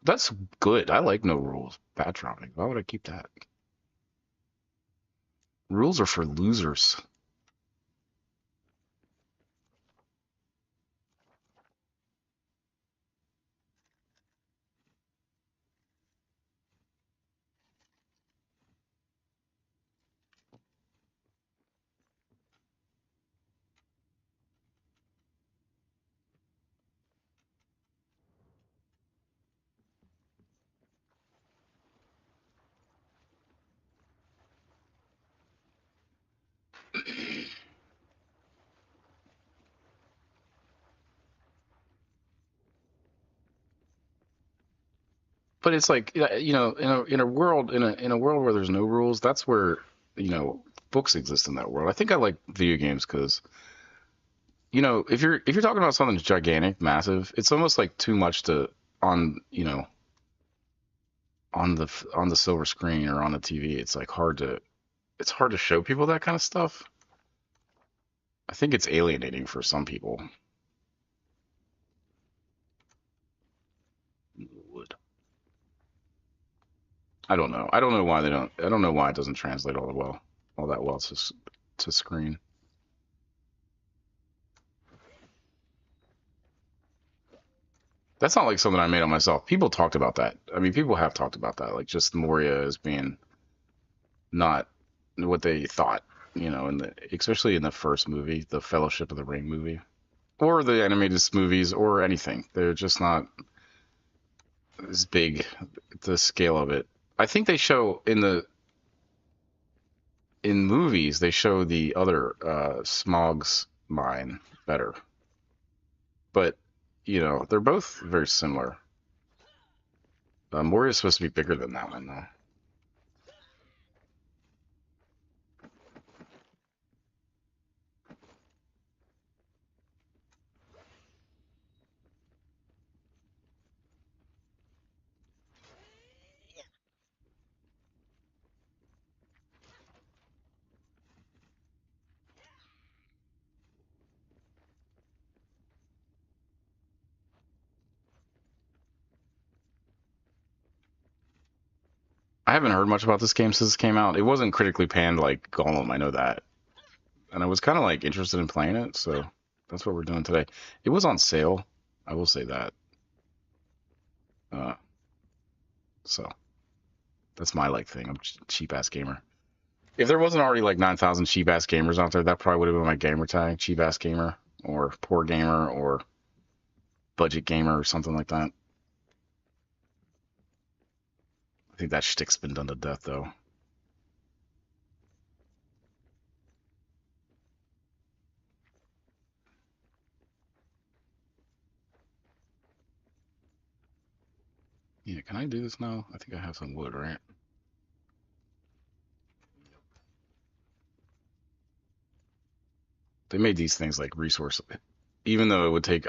That's good. I like no rules. Bad dropping. Why would I keep that? Rules are for losers. But it's like, in a world where there's no rules, that's where you know books exist in that world. I think I like video games because if you're talking about something that's gigantic, massive, it's almost like too much to on on the silver screen or on the TV. It's hard to show people that kind of stuff. I think it's alienating for some people. Would I don't know. I don't know why they don't. I don't know why it doesn't translate all that well to screen. That's not like something I made on myself. People talked about that. I mean, people have talked about that, like just Moria as being not what they thought, especially in the first movie, the Fellowship of the Ring movie, or the animated movies, or anything. They're just not as big, the scale of it. I think they show in movies they show the other Smog's mine better, but they're both very similar. Moria is supposed to be bigger than that one, though. I haven't heard much about this game since it came out. It wasn't critically panned like Golem, I know that. And I was kind of like interested in playing it, so that's what we're doing today. It was on sale, I will say that. Uh, so that's my like thing. I'm a cheap ass gamer. If there wasn't already like 9,000 cheap ass gamers out there, that probably would have been my gamer tag, cheap ass gamer, or poor gamer, or budget gamer, or something like that. I think that shtick's been done to death, though. Yeah, can I do this now? I think I have some wood, right? They made these things like resource, even though it would take,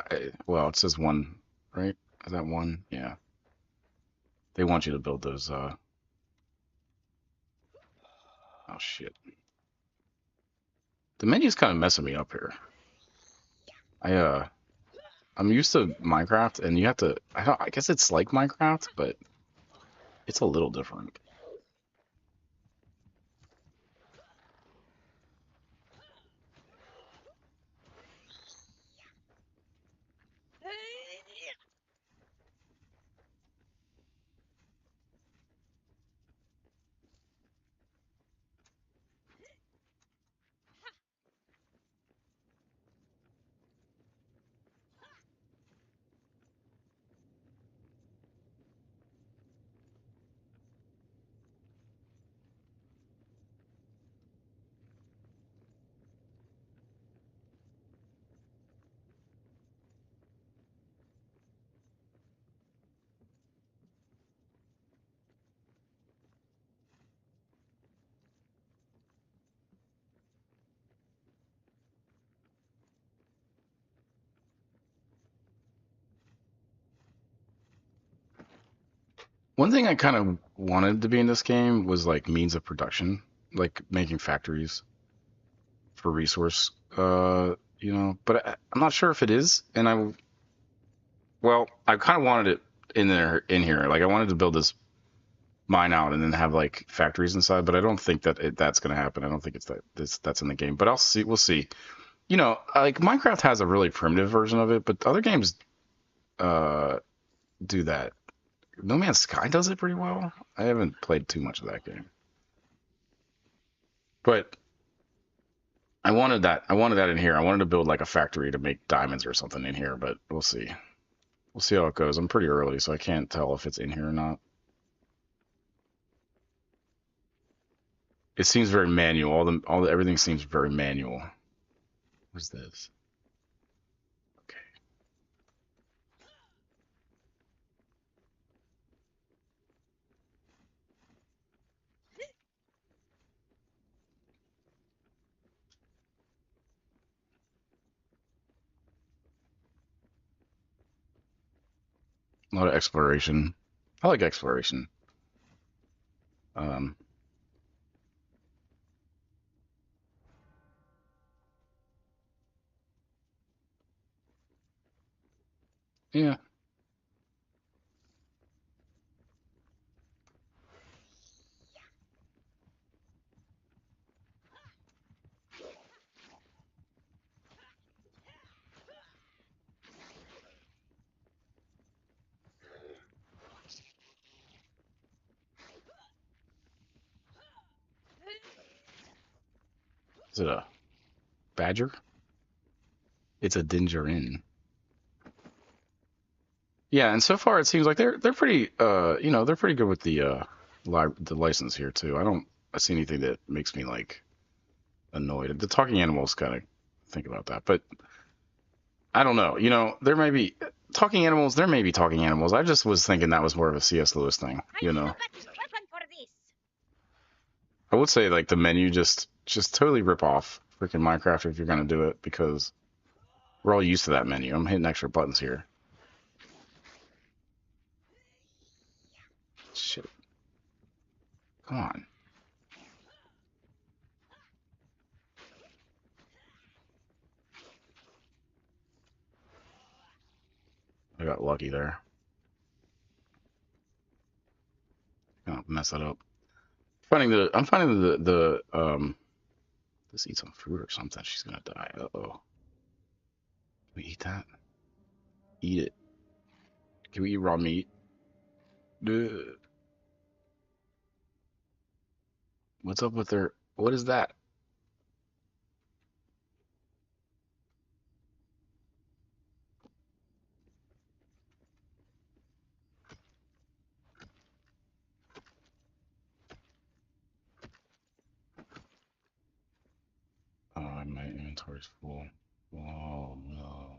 well, it says one, right? Is that one? Yeah. They want you to build those, oh shit. The menu's kind of messing me up here. I, I'm used to Minecraft, and you have to, I guess it's like Minecraft, but it's a little different. One thing I kind of wanted to be in this game was like means of production, like making factories for resource, but I'm not sure if it is. And well, I kind of wanted it in here. Like I wanted to build this mine out and then have like factories inside, but I don't think that's going to happen. I don't think that's in the game, but I'll see. We'll see. Like Minecraft has a really primitive version of it, but other games uh do that. No Man's Sky does it pretty well. I haven't played too much of that game, but I wanted that. I wanted that in here. I wanted to build like a factory to make diamonds or something in here, but we'll see. We'll see how it goes. I'm pretty early, so I can't tell if it's in here or not. It seems very manual. Everything seems very manual. What's this? Okay. A lot of exploration. I like exploration. Um, yeah. Is it a badger? It's a dingerin. Yeah, and so far it seems like they're pretty they're pretty good with the license here too. I see anything that makes me like annoyed. The talking animals kind of think about that, but I don't know. There may be talking animals, there may be talking animals. I just was thinking that was more of a C.S. Lewis thing, I you have know. a better weapon for this. I would say like the menu just totally rip off freaking Minecraft if you're gonna do it because we're all used to that menu. I'm hitting extra buttons here. Shit. Come on. I got lucky there. Gonna mess that up. I'm finding the let's eat some food or something. She's gonna die. Uh-oh. Can we eat that? Eat it. Can we eat raw meat? Ugh. What's up with her? What is that? Oh, my inventory's full. Oh no.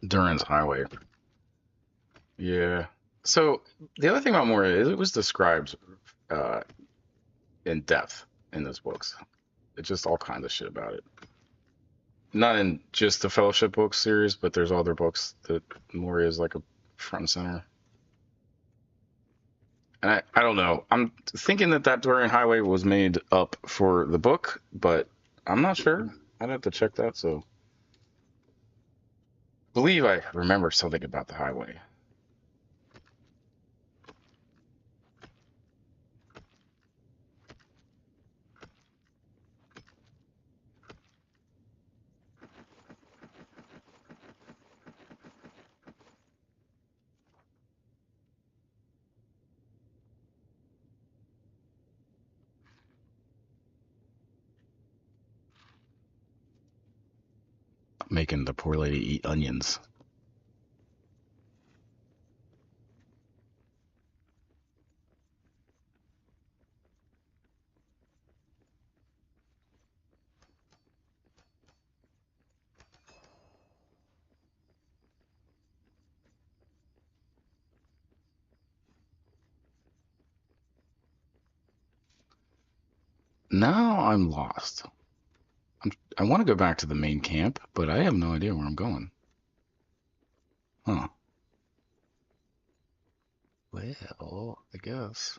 Durin's Highway. Yeah. So the other thing about Moria is it was described uh, in depth in those books. It's just all kinds of shit about it. Not in just the Fellowship books series, but there's other books that Moria is like a front and center. And I don't know. I'm thinking that Durin Highway was made up for the book, but I'm not sure. I'd have to check that. So, believe I remember something about the highway. Making the poor lady eat onions. Now I'm lost. I want to go back to the main camp, but I have no idea where I'm going. Huh. Well, I guess.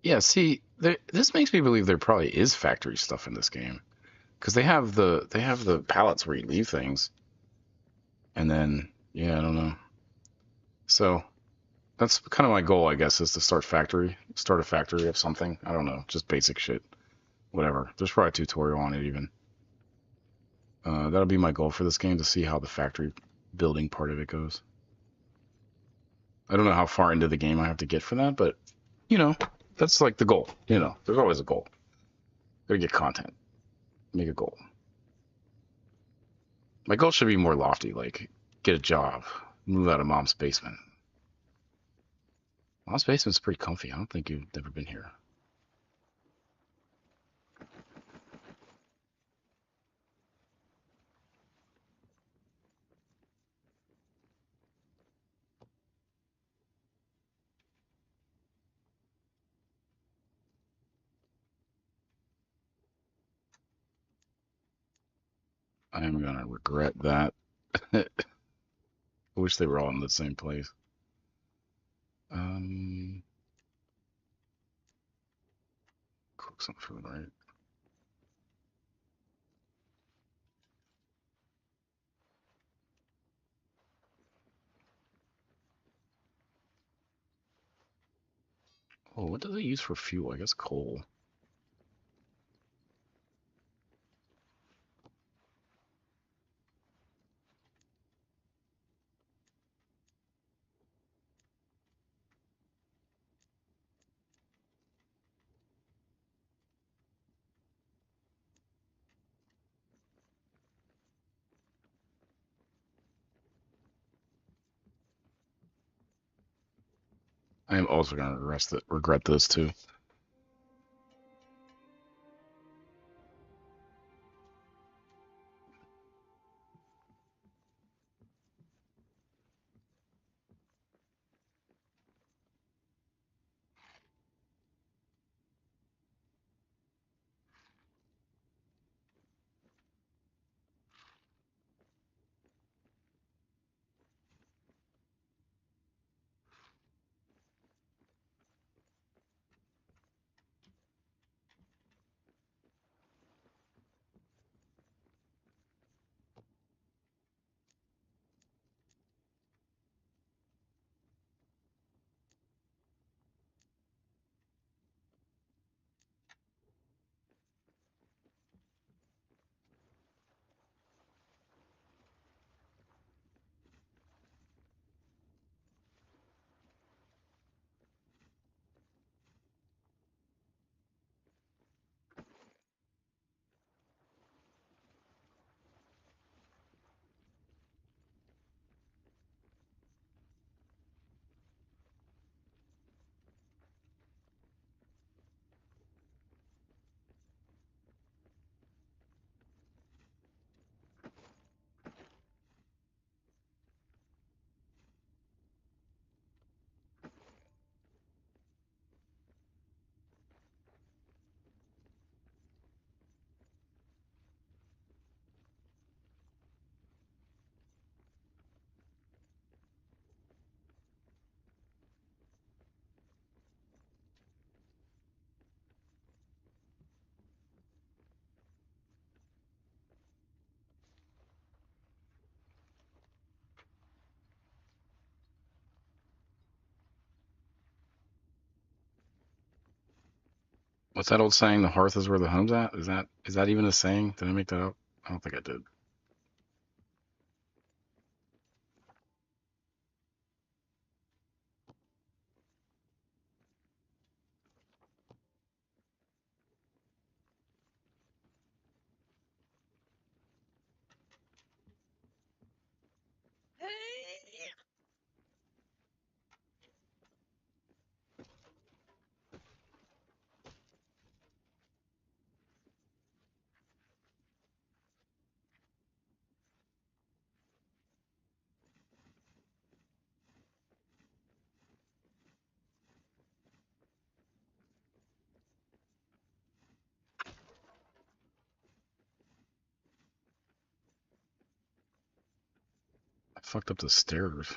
Yeah, see, This makes me believe there probably is factory stuff in this game because they have the pallets where you leave things, and then yeah, I don't know. So that's kind of my goal, I guess, is to start a factory of something. I don't know, just basic shit, whatever. There's probably a tutorial on it even. That'll be my goal for this game to see how the factory building part of it goes. I don't know how far into the game I have to get for that, but you know, that's like the goal. You know, there's always a goal. Gotta get content, make a goal. My goal should be more lofty, like get a job, move out of mom's basement. Mom's basement's pretty comfy. I don't think you've ever been here. I am gonna regret that. I wish they were all in the same place. Um, Cook some food, right? Oh, what does it use for fuel? I guess coal. I am also gonna regret this too. What's that old saying? The hearth is where the home's at. Is that even a saying? Did I make that up? I don't think I did. I fucked up the stairs.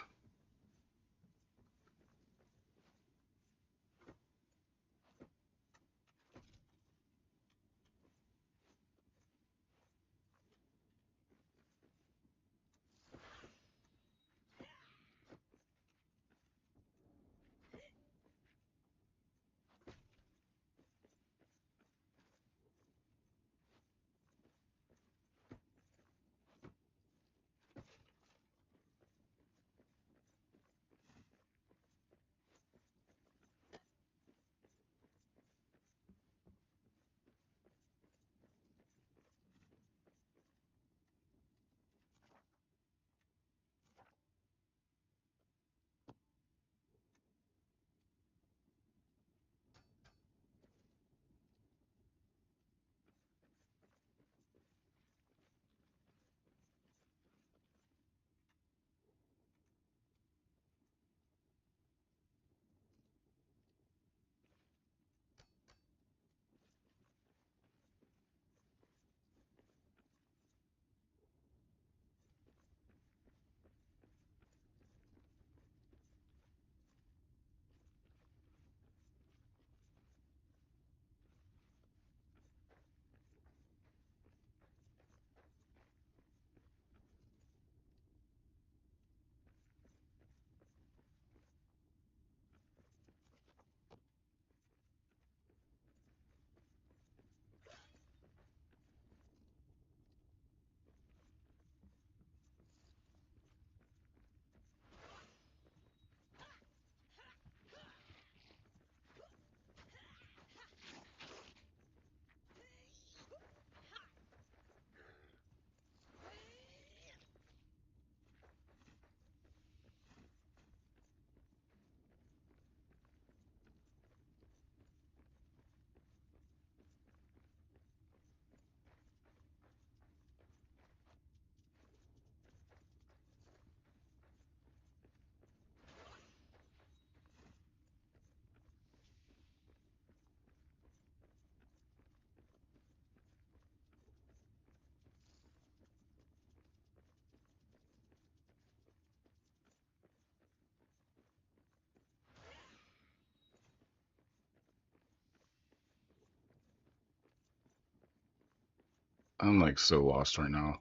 I'm like so lost right now.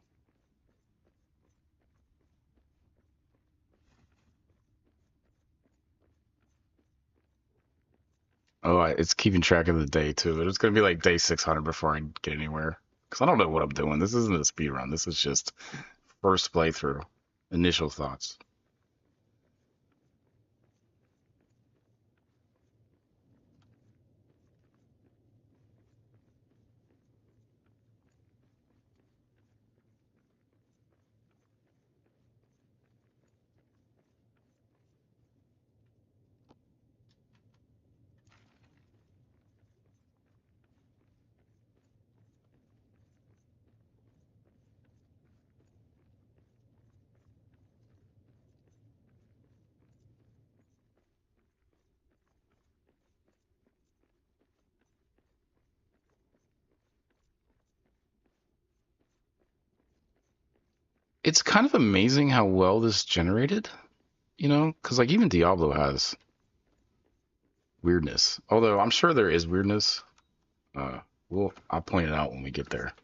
Oh, it's keeping track of the day too. It's gonna be like day 600 before I get anywhere. Cause I don't know what I'm doing. This isn't a speed run. This is just first playthrough, initial thoughts. It's kind of amazing how well this generated, because like even Diablo has weirdness. Although I'm sure there is weirdness. Uh, I'll point it out when we get there.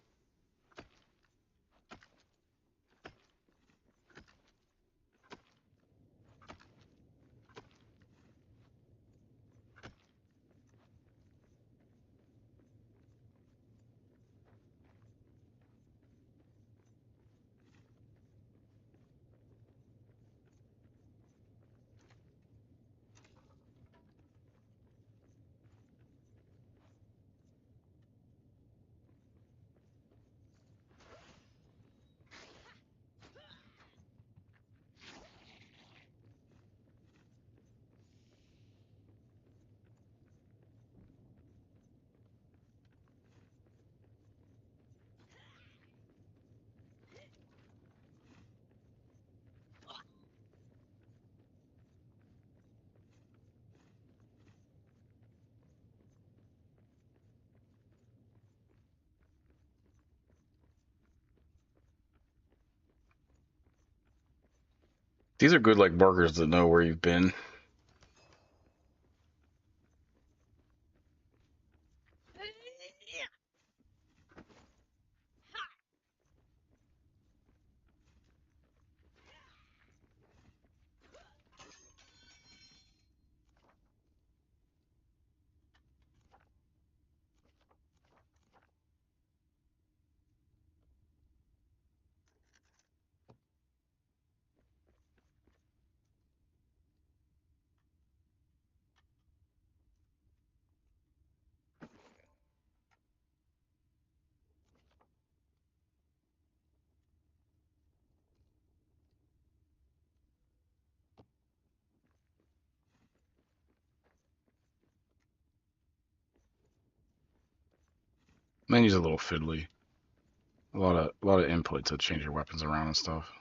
These are good like markers to know where you've been. Menu's a little fiddly. A lot of input to change your weapons around and stuff.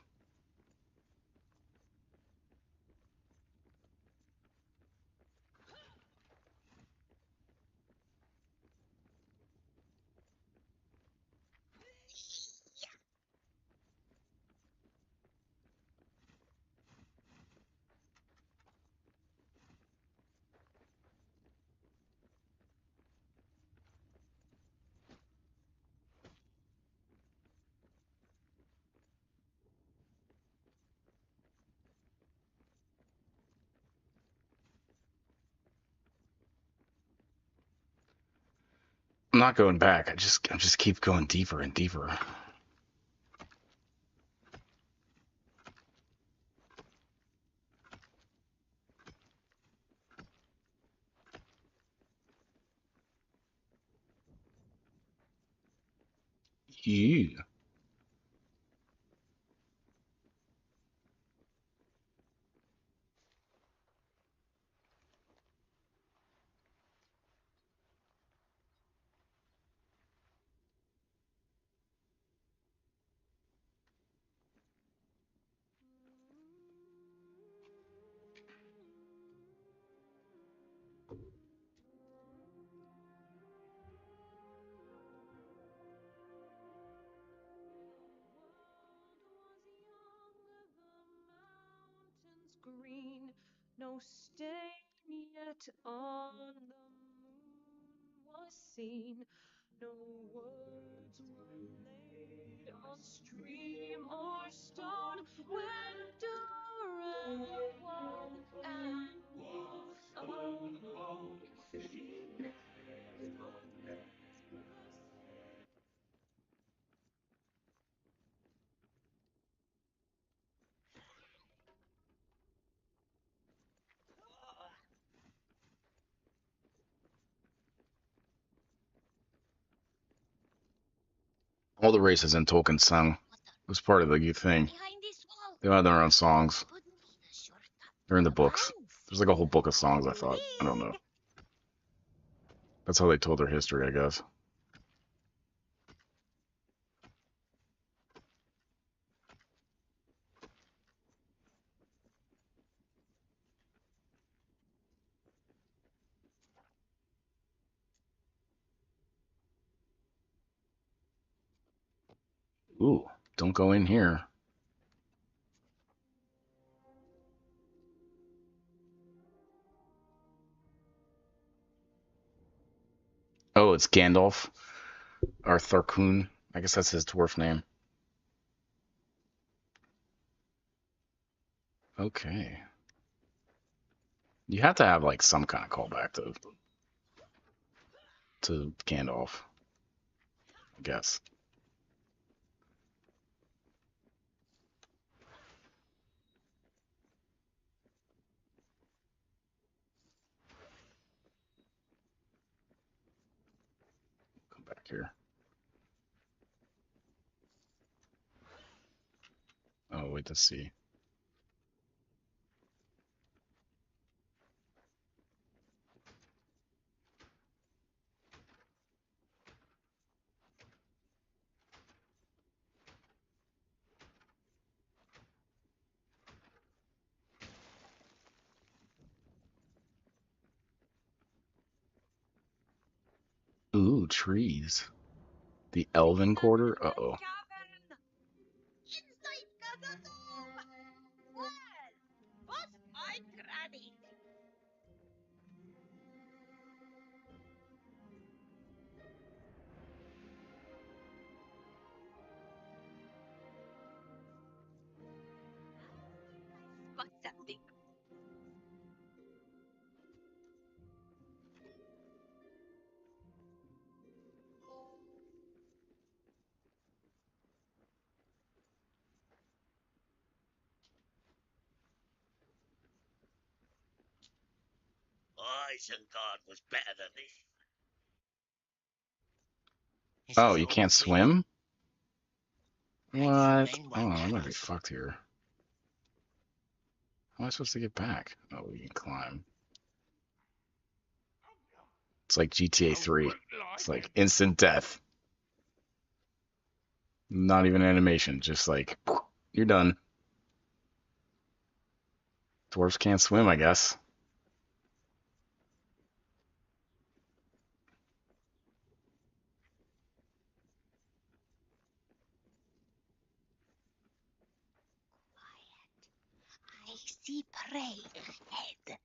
I'm not going back. I just keep going deeper and deeper. Yeah. Green, no stain yet on the moon was seen, No words were laid on stream or stone when Durin was and was alone. He gazed on endless. All the races in Tolkien sung. It was part of the thing. Behind this wall. They had their own songs. Could be the shortcut They're in to the the books. mines. There's like a whole book of songs, I thought. I don't know. Durin. That's how they told their history, I guess. Ooh, don't go in here. Oh, it's Gandalf. Or Tharkun. I guess that's his dwarf name. Okay. You have to have like some kind of callback to Gandalf, I guess. Come back here. Oh, wait, let's see. Ooh, trees. The Elven Quarter? Uh-oh. Cavern. Inside Khazad-dûm. Well, was my granny. I spot something. Isengard was better than this. This Oh, is you all can't for me. swim? Ancient What? men Oh, won't I'm have gonna be us. fucked here. How am I supposed to get back? Oh, we can climb. It's like GTA 3. It's like instant death. Not even animation, just like, you're done. Dwarves can't swim, I guess. Quiet. I see prey ahead.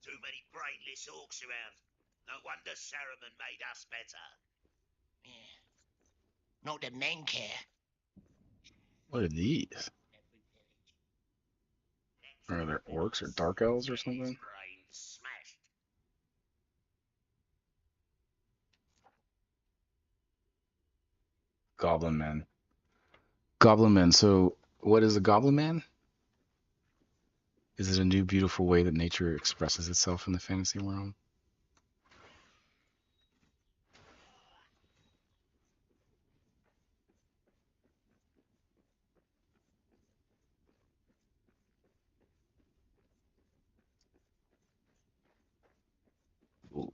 Too many brainless orcs around. No wonder Saruman made us better. Yeah. Not the men care. What are these? Every village. Are there orcs or dark elves or something? Brains smashed. Goblin men. Goblin men. So, what is a goblin man? Is it a new, beautiful way that nature expresses itself in the fantasy world? Ooh.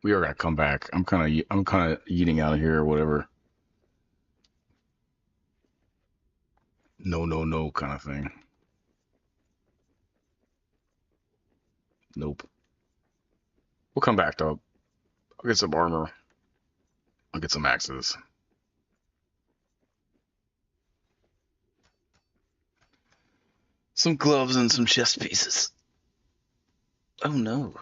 We are gonna come back. I'm kind of eating out of here or whatever. no, no, no kind of thing. Nope. We'll come back though. I'll get some armor. I'll get some axes. Some gloves and some chest pieces. Oh no.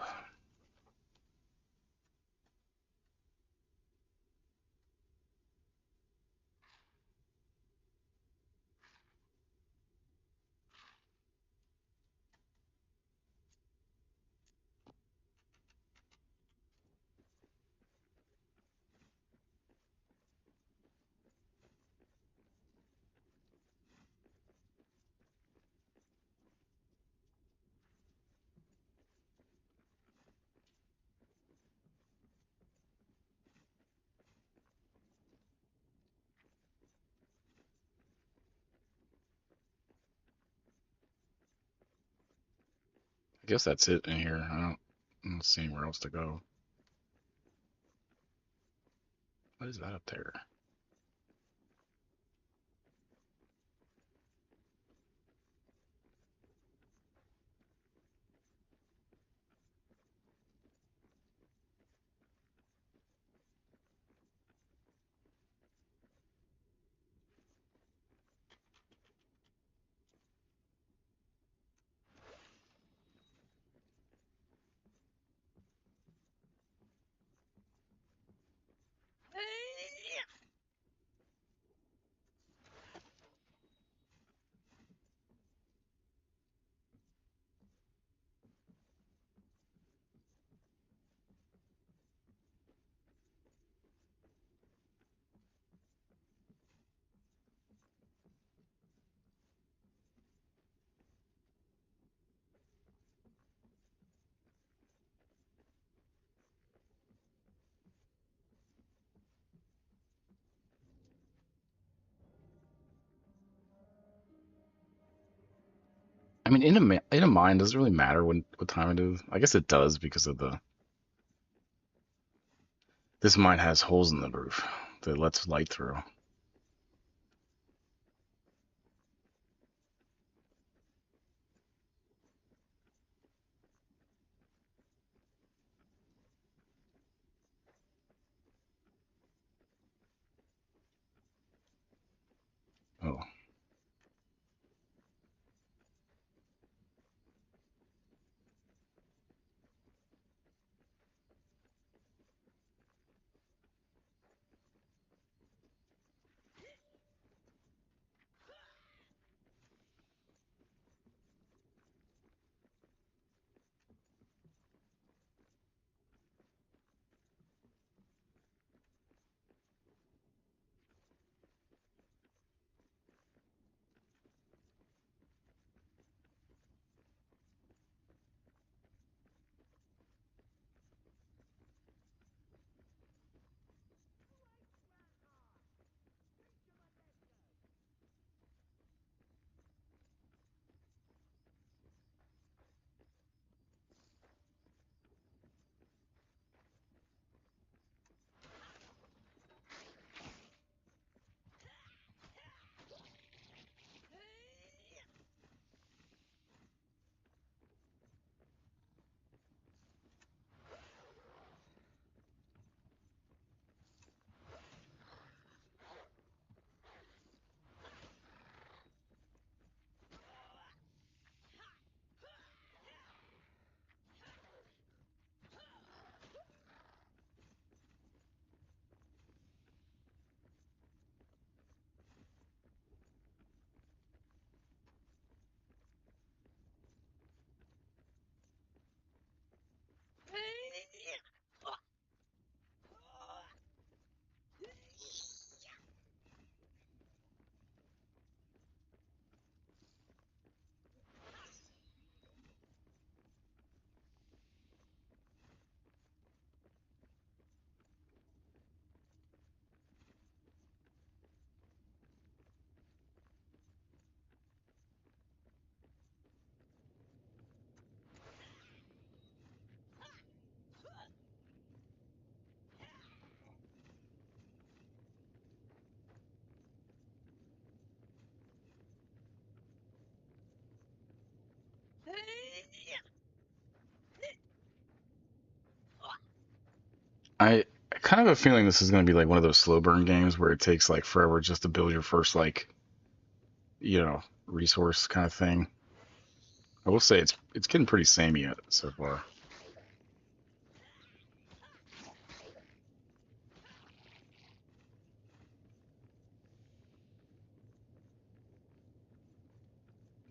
I guess that's it in here. I don't see anywhere else to go. What is that up there? I mean, in a mine, does it really matter what time it is? I guess it does because of the this mine has holes in the roof that lets light through. Oh, I kind of have a feeling this is going to be like one of those slow burn games where it takes like forever just to build your first like resource kind of thing. I will say it's getting pretty samey so far.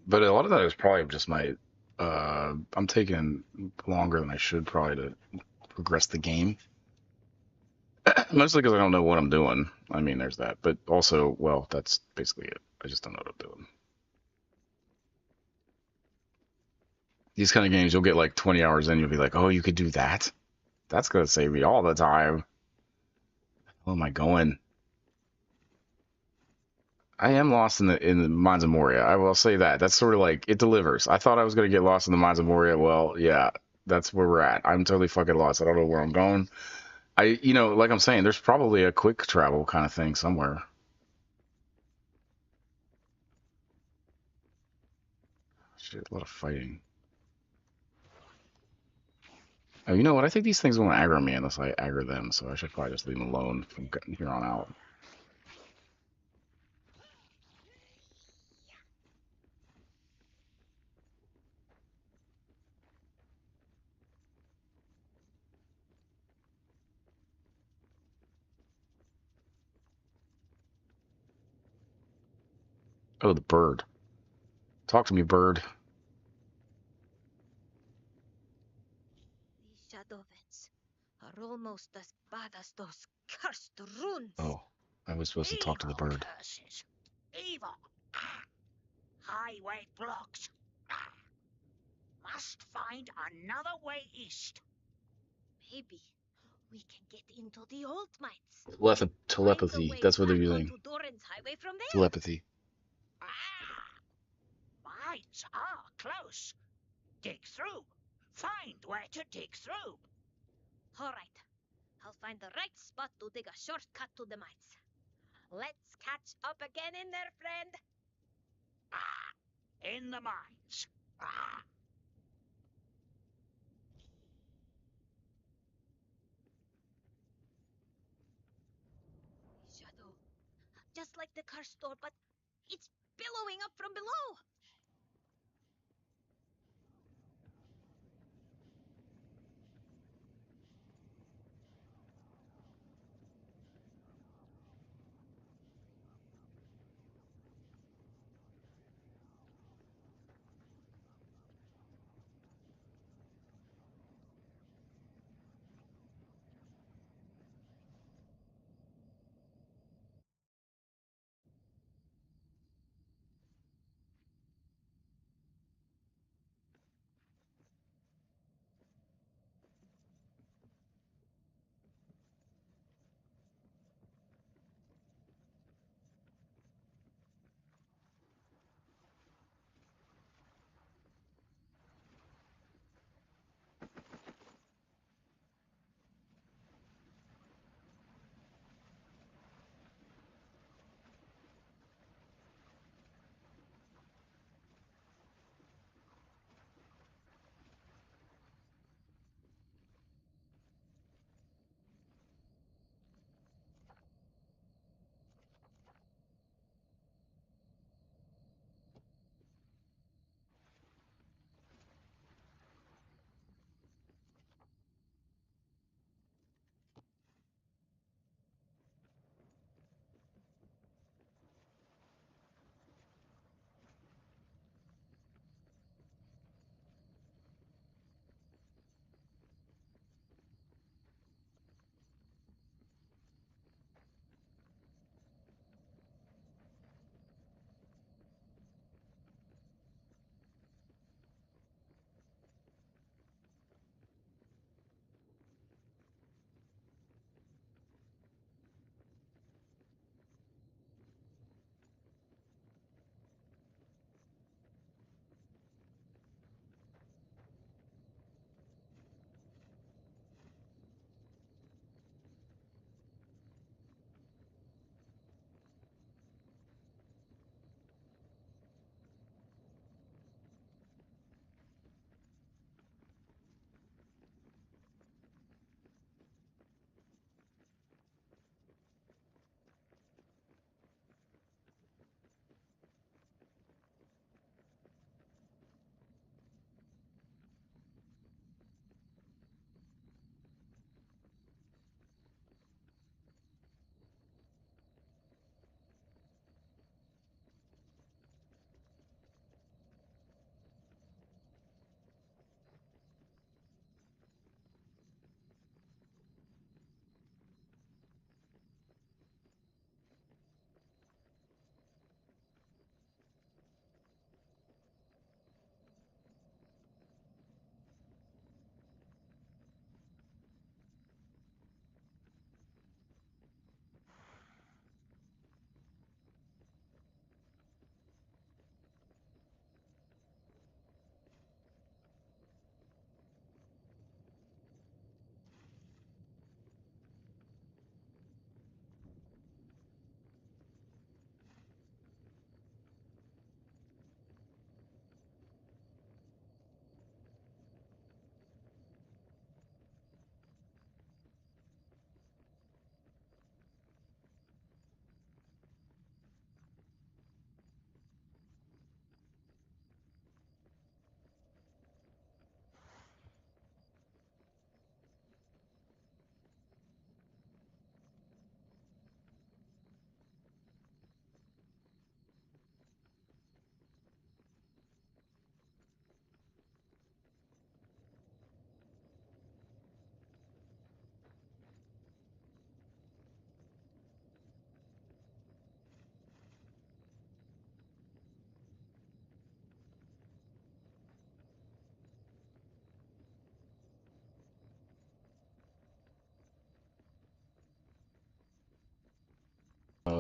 But a lot of that is probably just my I'm taking longer than I should probably to progress the game. Mostly because I don't know what I'm doing. I mean, there's that. But also, well, that's basically it. I just don't know what I'm doing. These kind of games, you'll get like 20 hours in, you'll be like, oh, you could do that? That's going to save me all the time. Where am I going? I am lost in the mines of Moria. I will say that. That's sort of like it delivers. I thought I was going to get lost in the mines of Moria. Well, yeah, that's where we're at. I'm totally fucking lost. I don't know where I'm going. Like I'm saying, there's probably a quick travel kind of thing somewhere. Shit, a lot of fighting. Oh, you know what? I think these things won't aggro me unless I aggro them, so I should probably just leave them alone from here on out. Oh, the bird. Talk to me, bird. These shadow vents are almost as bad as those cursed runes. Oh, I was supposed to talk to the Evil bird. curses. Evil. Highway blocks. Must find another way east. Maybe we can get into the old mines. Find the Telepathy. way That's what they're back using. onto Durin's highway from there. Telepathy. Mines are close. Dig through. Find where to dig through. All right. I'll find the right spot to dig a shortcut to the mines. Let's catch up again in there, friend. In the mines. Shadow. Just like the car store, but it's billowing up from below.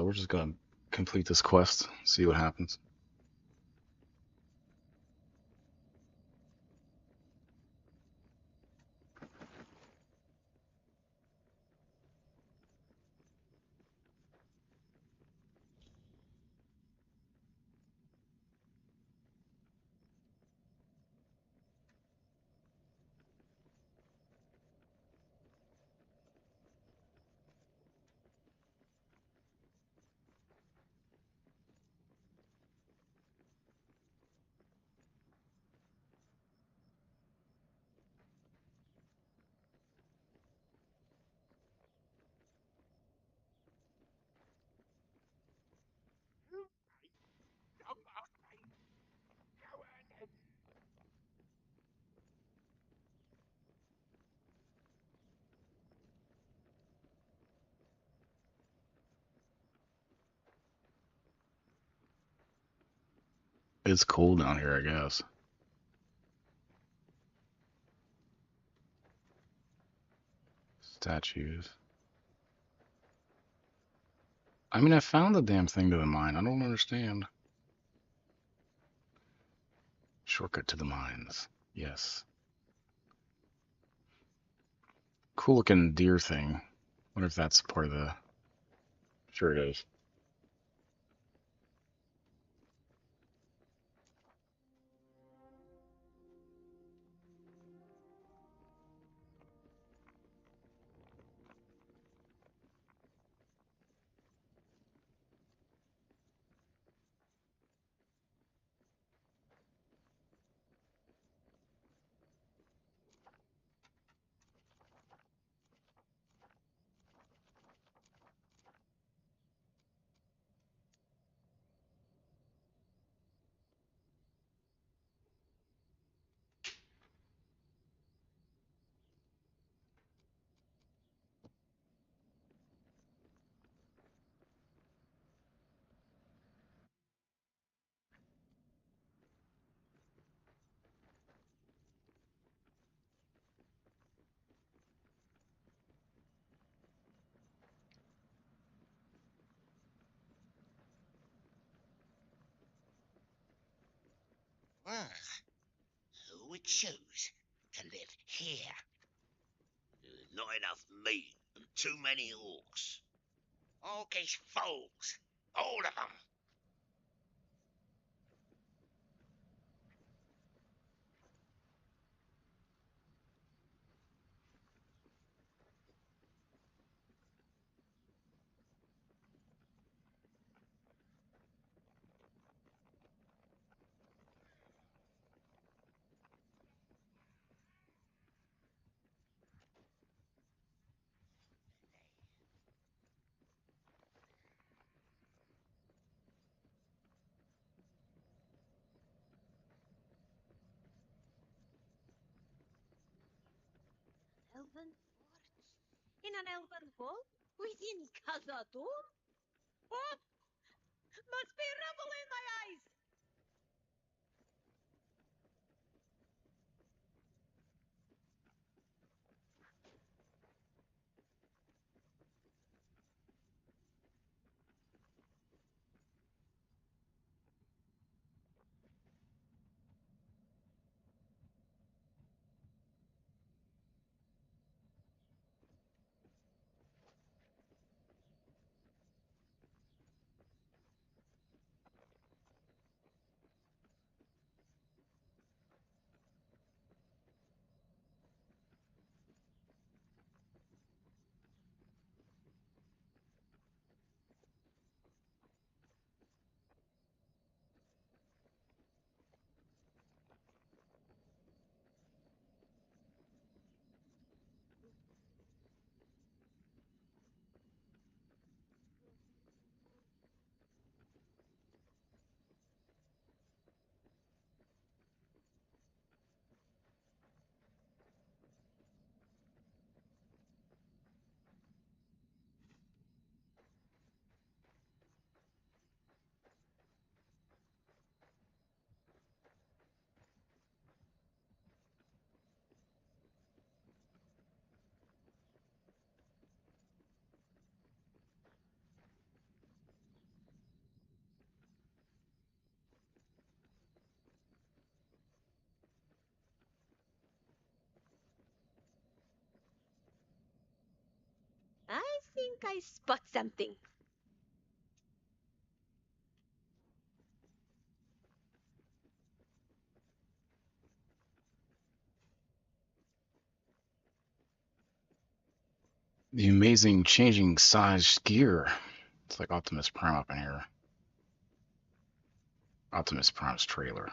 we're just gonna complete this quest, see what happens. It's cold down here, I guess. Statues. I mean, I found the damn thing to the mine. I don't understand. Shortcut to the mines. Yes. Cool looking deer thing. Wonder if that's part of the. Sure it is. Ah, who would choose to live here? Not enough meat and too many orcs. Orcish fools, all of them. Elven fort? In an elven hall? Within Khazad-dûm? Oh, must be rubble in my eyes! think I spot something. The amazing changing size gear. It's like Optimus Prime up in here. Optimus Prime's trailer.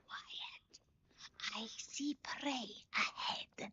Quiet. I see prey ahead.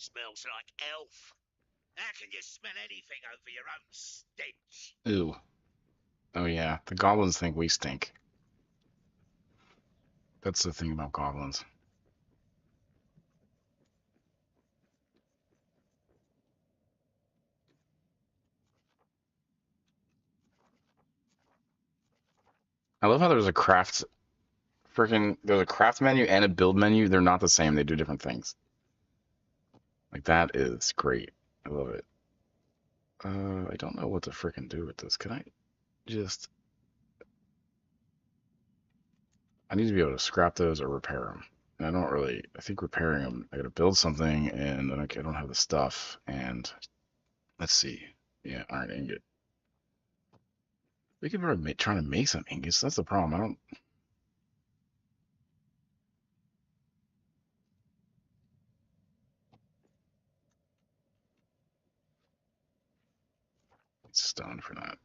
Smells like elf. How can you smell anything over your own stench? Ooh. Oh yeah, the goblins think we stink. That's the thing about goblins. I love how there's a craft there's a craft menu and a build menu. They're not the same. They do different things. Like that is great. I love it. I don't know what to freaking do with this. Can I just? I need to be able to scrap those or repair them. And I don't really. I think repairing them. I got to build something, and I don't have the stuff. And let's see. Yeah, iron ingot. We could probably trying to make some ingots. That's the problem. I don't. Need stone for that.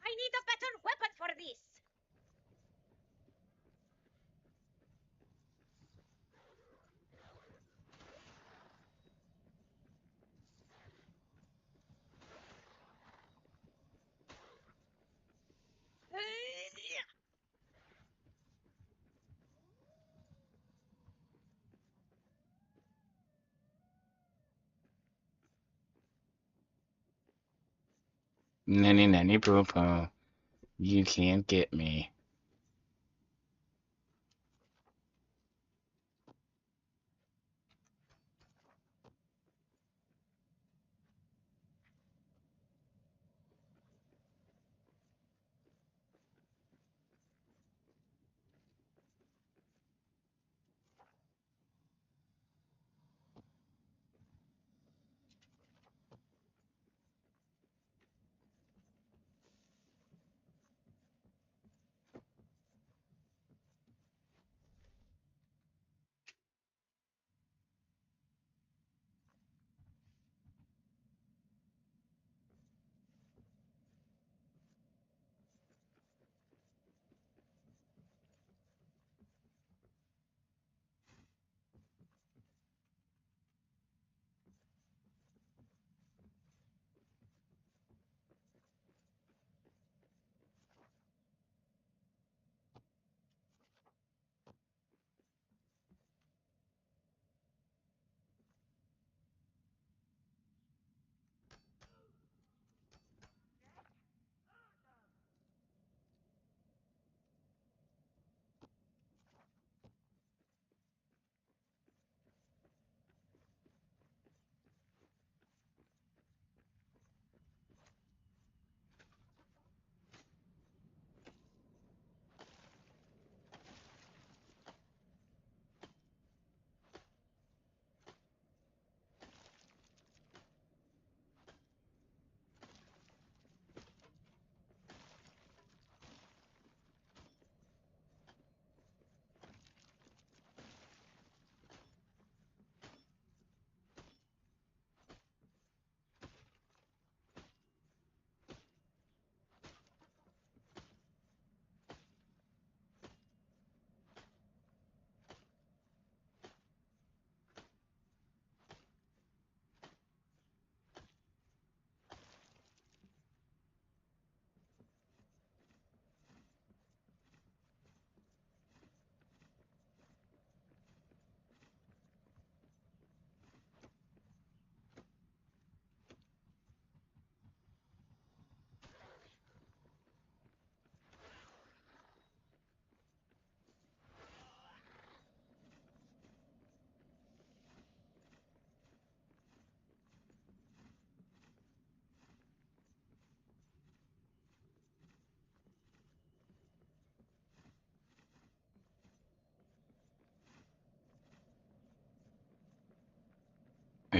I need a better weapon for this. Nanny nanny poo poo. You can't get me.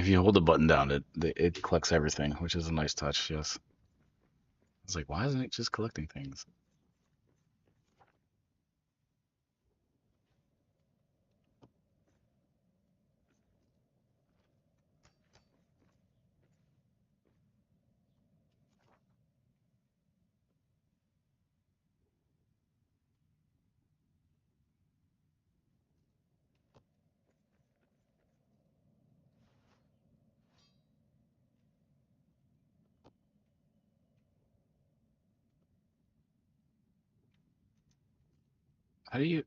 if you hold the button down, it collects everything, which is a nice touch. Yes. It's like, why isn't it just collecting things? How do you?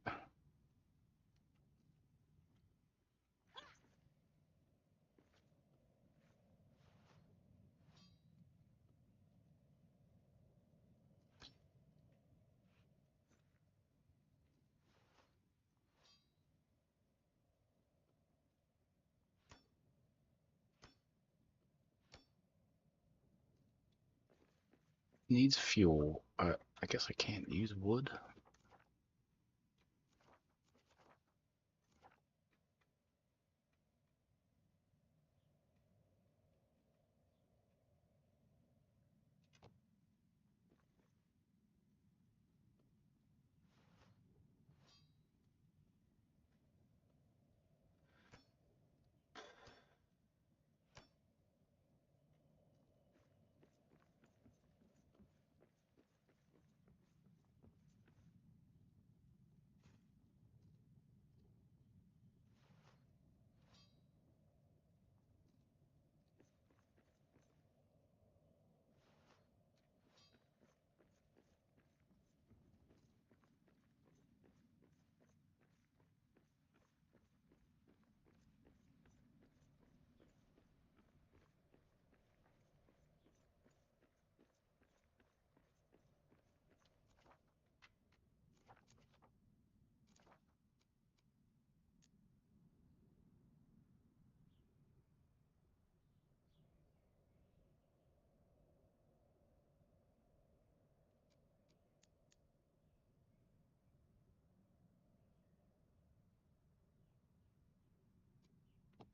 Needs fuel. I guess I can't use wood.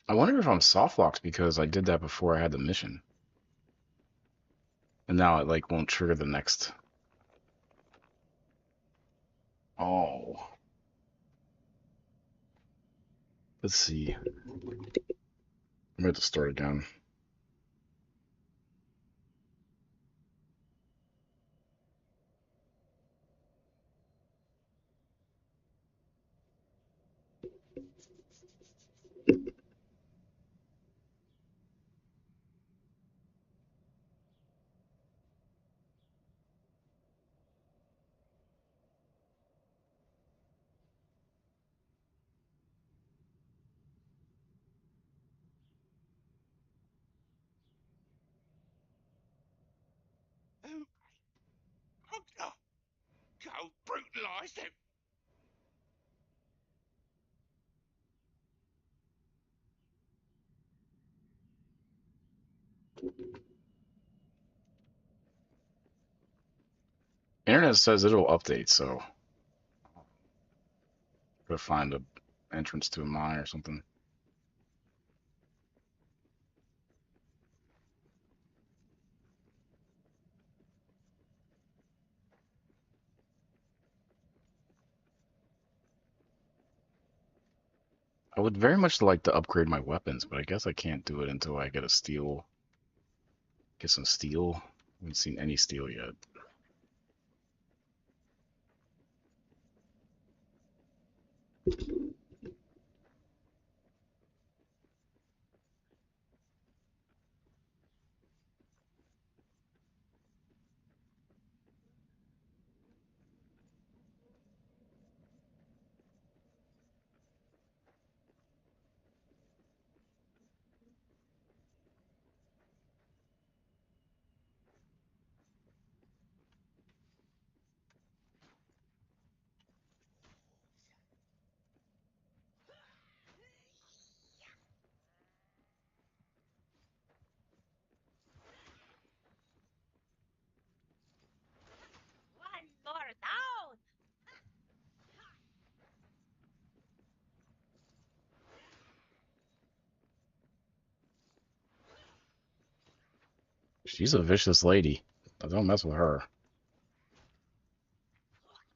I wonder if I'm soft locked because I did that before I had the mission, and now it like won't trigger the next. Oh, let's see. I'm going to start again. Oh, oh, go brutalise them. Internet says it'll update, so gotta find a entrance to a mine or something. I would very much like to upgrade my weapons, but I guess I can't do it until I get some steel. I haven't seen any steel yet. She's a vicious lady. Don't mess with her.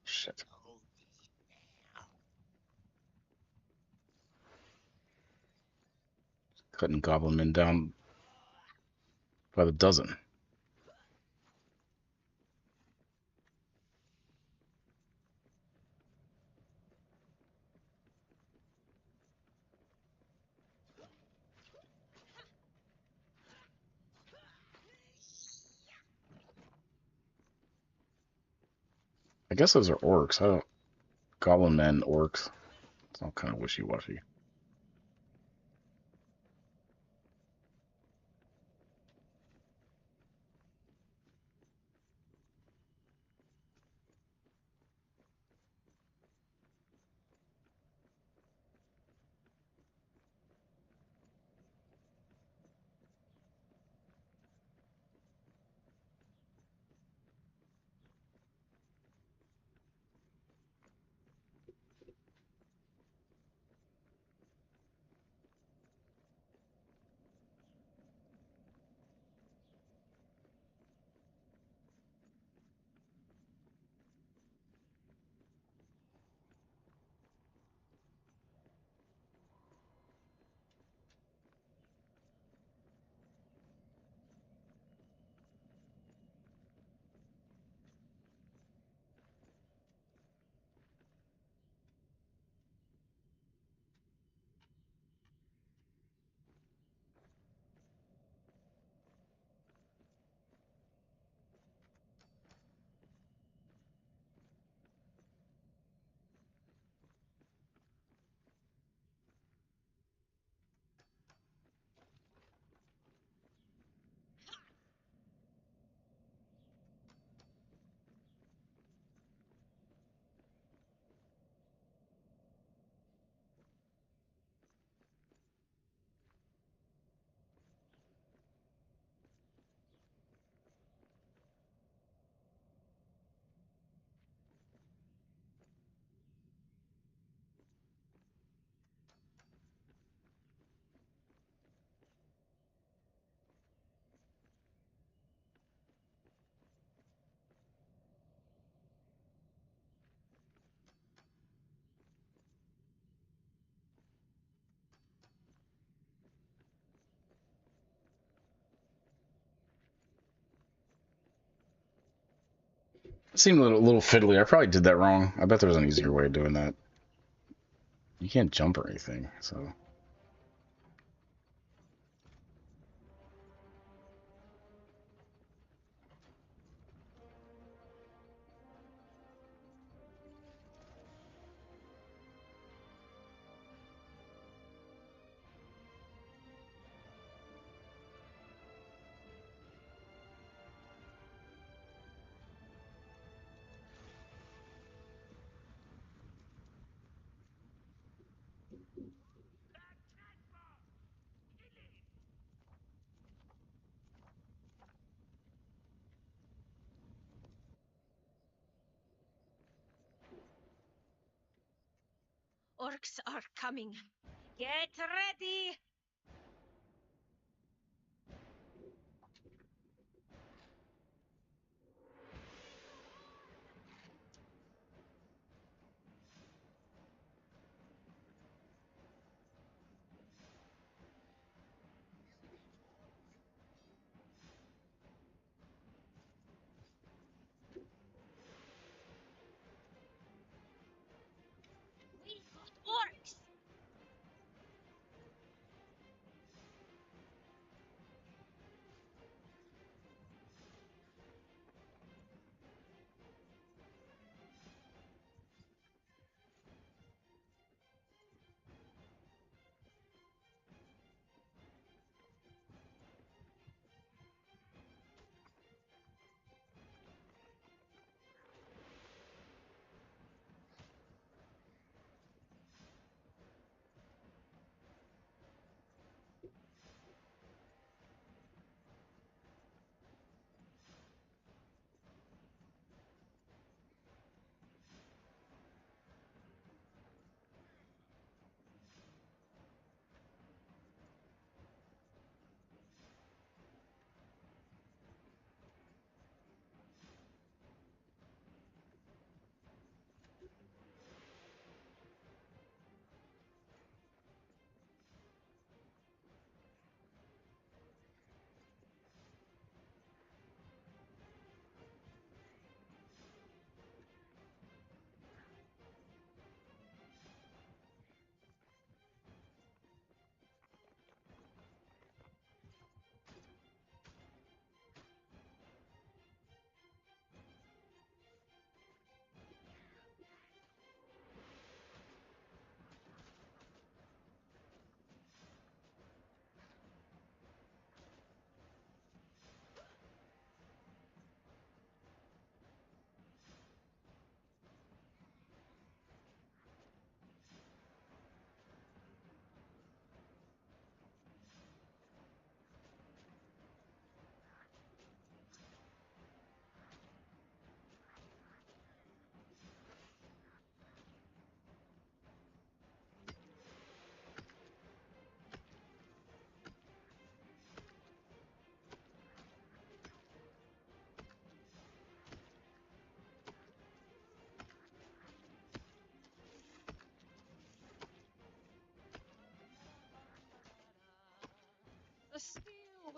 Shit. Hold it now. Cutting goblin men down by the dozen. I guess those are orcs. I don't. Goblin men, orcs. It's all kind of wishy-washy. It seemed a little fiddly. I probably did that wrong. I bet there's an easier way of doing that. You can't jump or anything, so. Orcs are coming. Get ready! We've got orcs!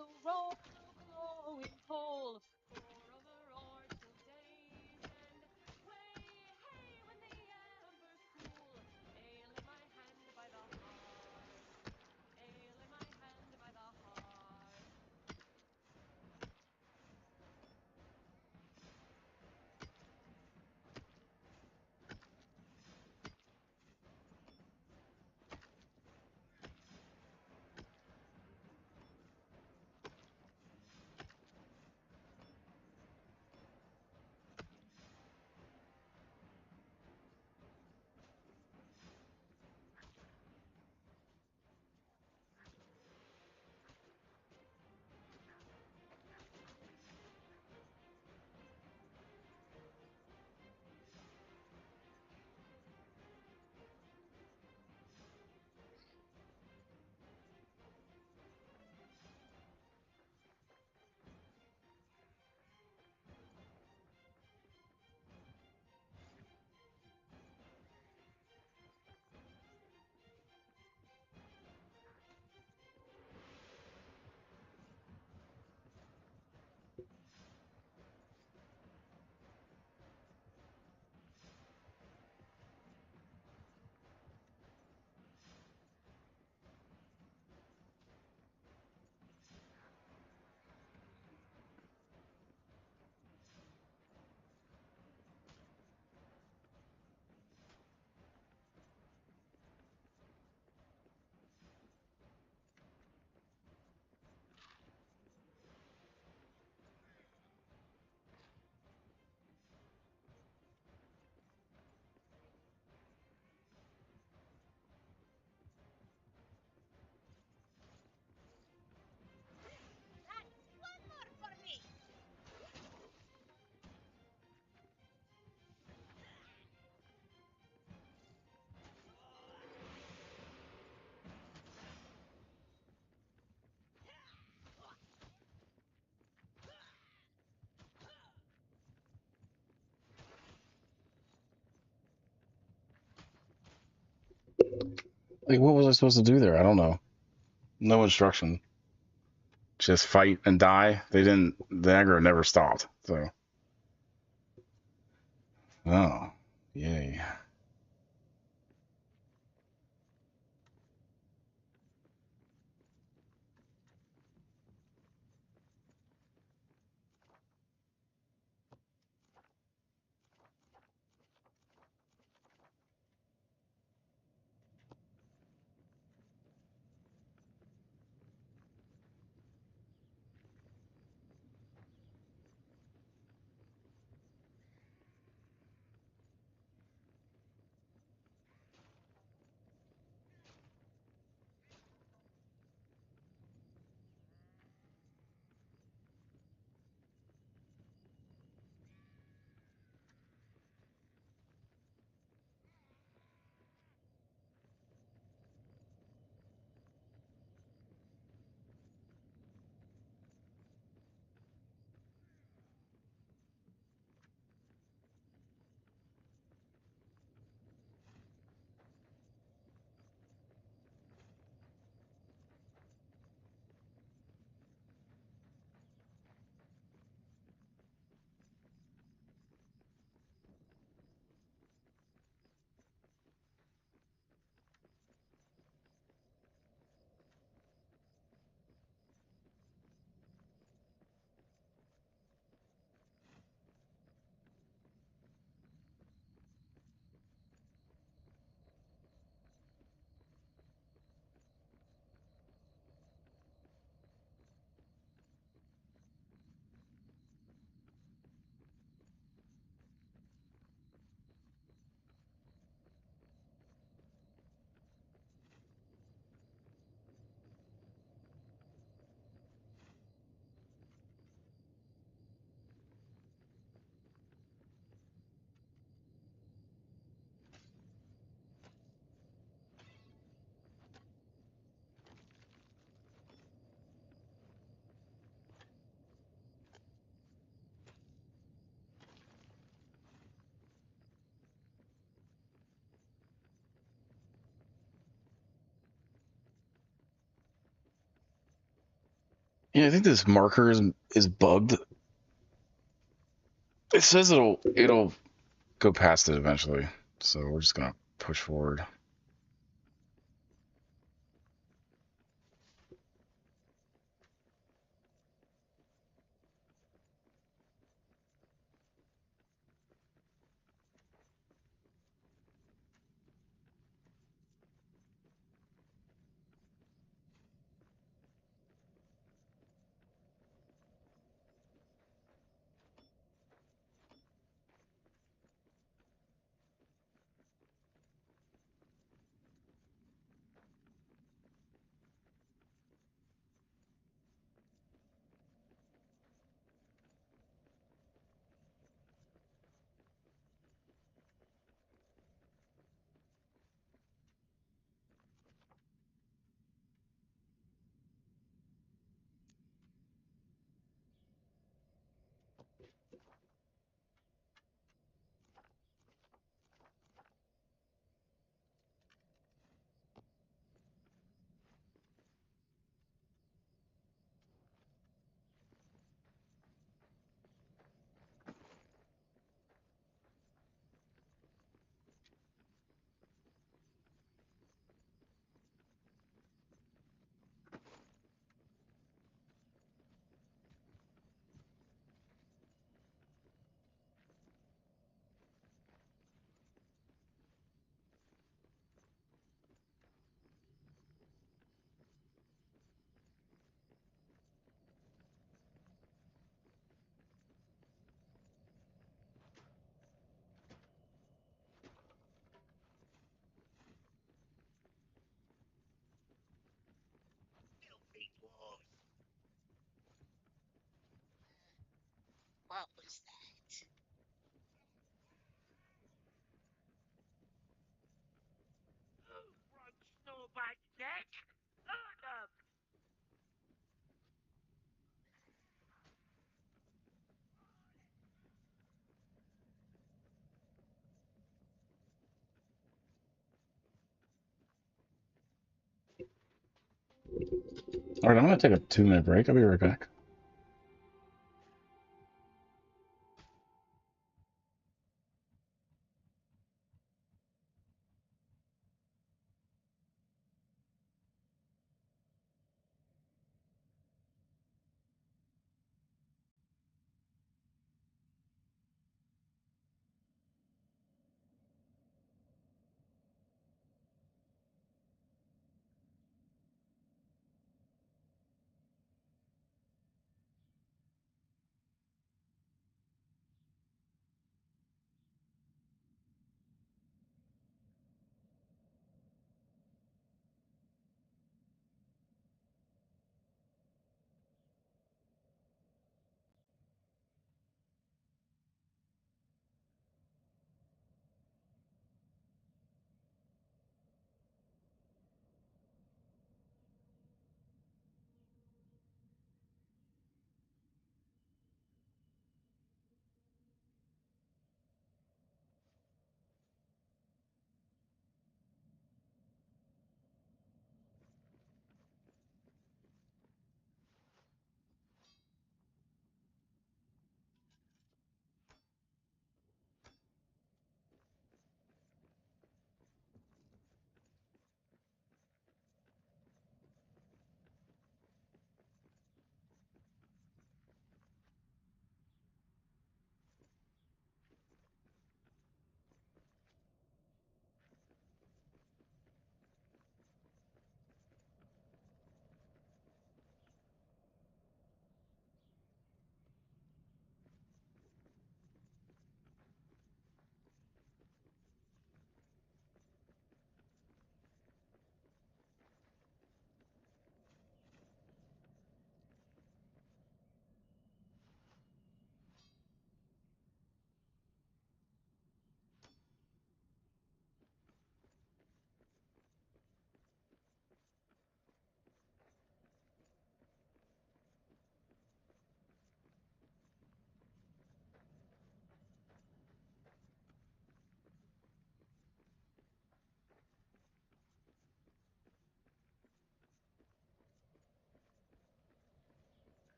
will roll the glowing coal, forever o'er till day's end. Way, hey, when the embers cool, ale in my hand by the hearth, ale in my hand by the hearth. Lads, one more for me! Like, what was I supposed to do there? I don't know. No instruction. Just fight and die. They didn't. The aggro never stopped. So, oh, yay. Yeah, I think this marker is bugged. It says it'll go past it eventually, so we're just gonna push forward. Filthy dwarf. What was that? Front snowback neck? Adam! All right, I'm gonna take a 2 minute break. I'll be right back.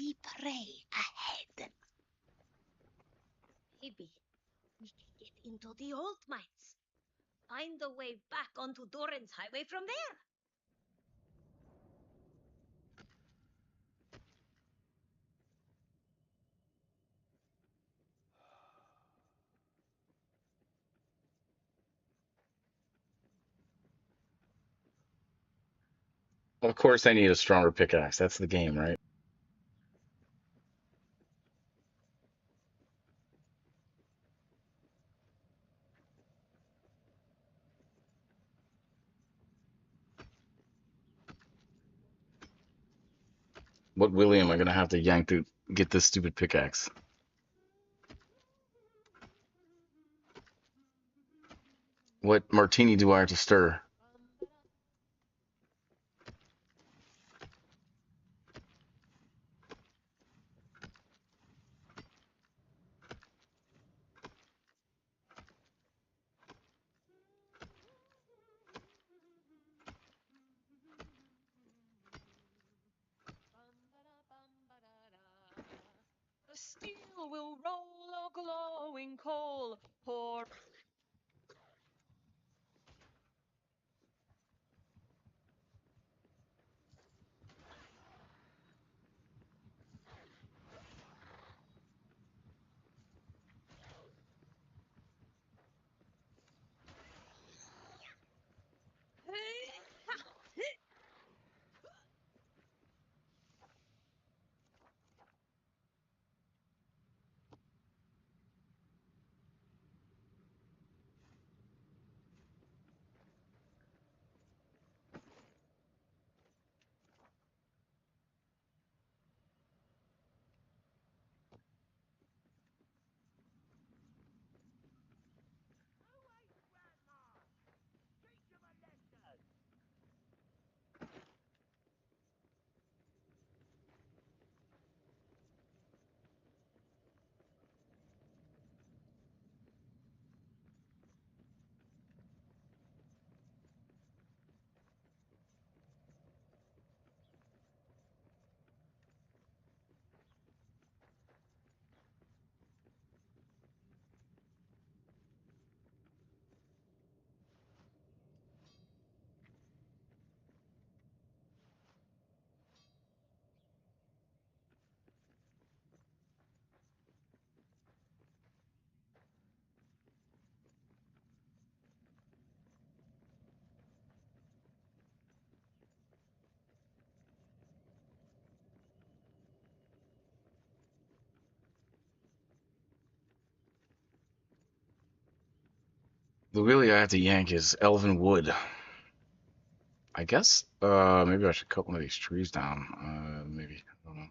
see prey ahead. Maybe we can get into the old mines. Find a way back onto Durin's highway from there. Of course, I need a stronger pickaxe. That's the game, right? What Willie am I gonna have to yank to get this stupid pickaxe? What martini do I have to stir? The steel will roll a glowing coal. Pour The Willie I have to yank is elven wood. I guess maybe I should cut one of these trees down. Maybe. I don't know.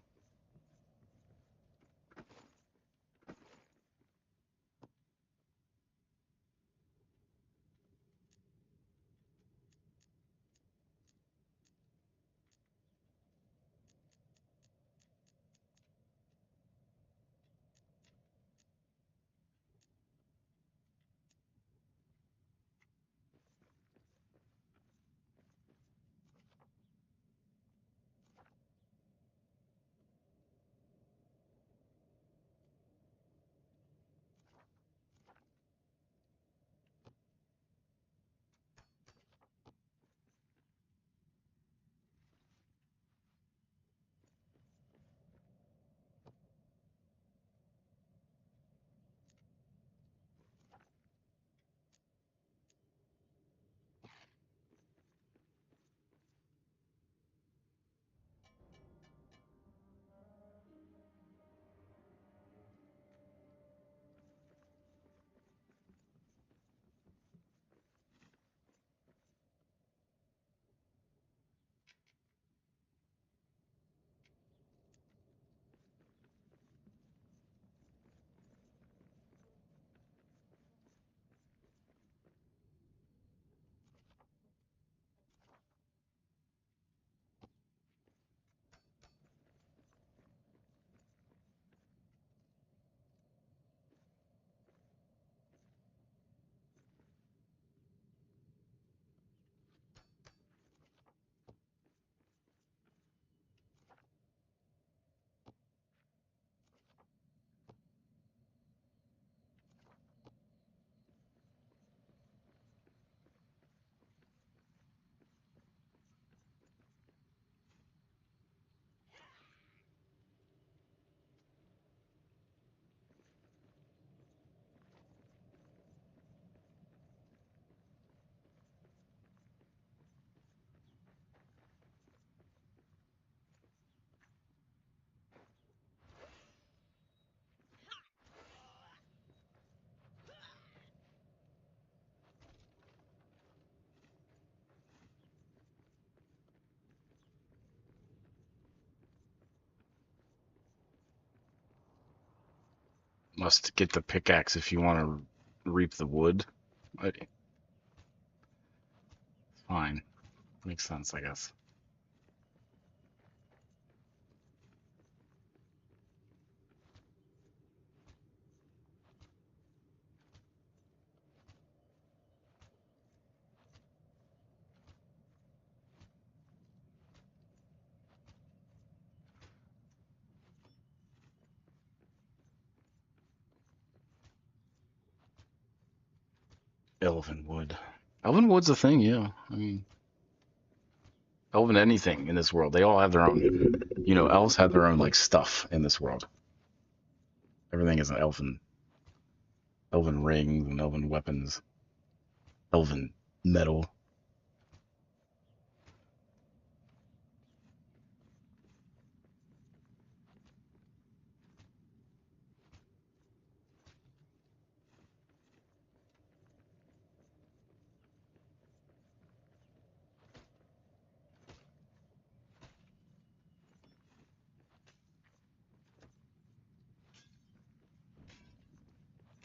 Must get the pickaxe if you want to reap the wood. Fine. Makes sense, I guess. Elven wood. Elven wood's a thing, yeah. I mean, elven anything in this world. They all have their own, elves have their own, like, stuff in this world. Everything is an elven rings and elven weapons, elven metal.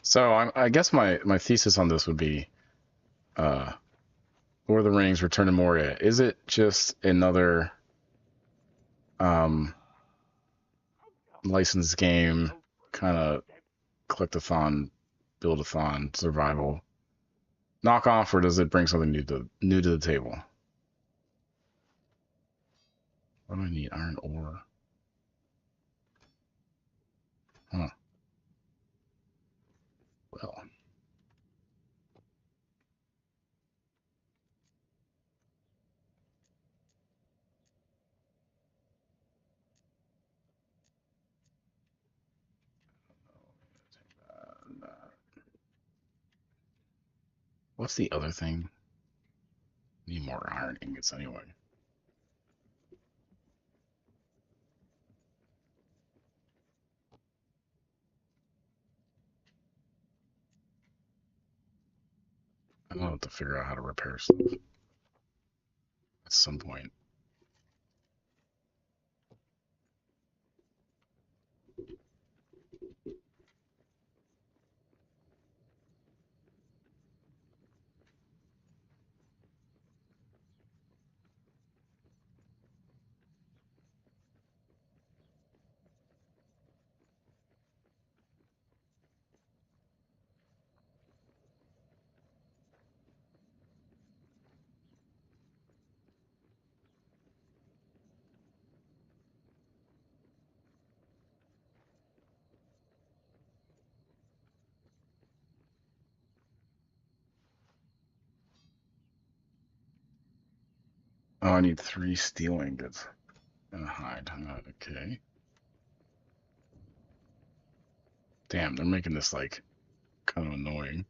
So I guess my thesis on this would be, uh, Lord of the Rings: Return to Moria. Is it just another um, licensed game, kind of collectathon, build-a-thon, survival knockoff, or does it bring something new to the table? What do I need? Iron ore. Huh. Well, what's the other thing? Need more iron ingots anyway. I don't have to figure out how to repair stuff at some point. Oh, I need 3 steel ingots and a hide. Okay. Damn, they're making this like kind of annoying.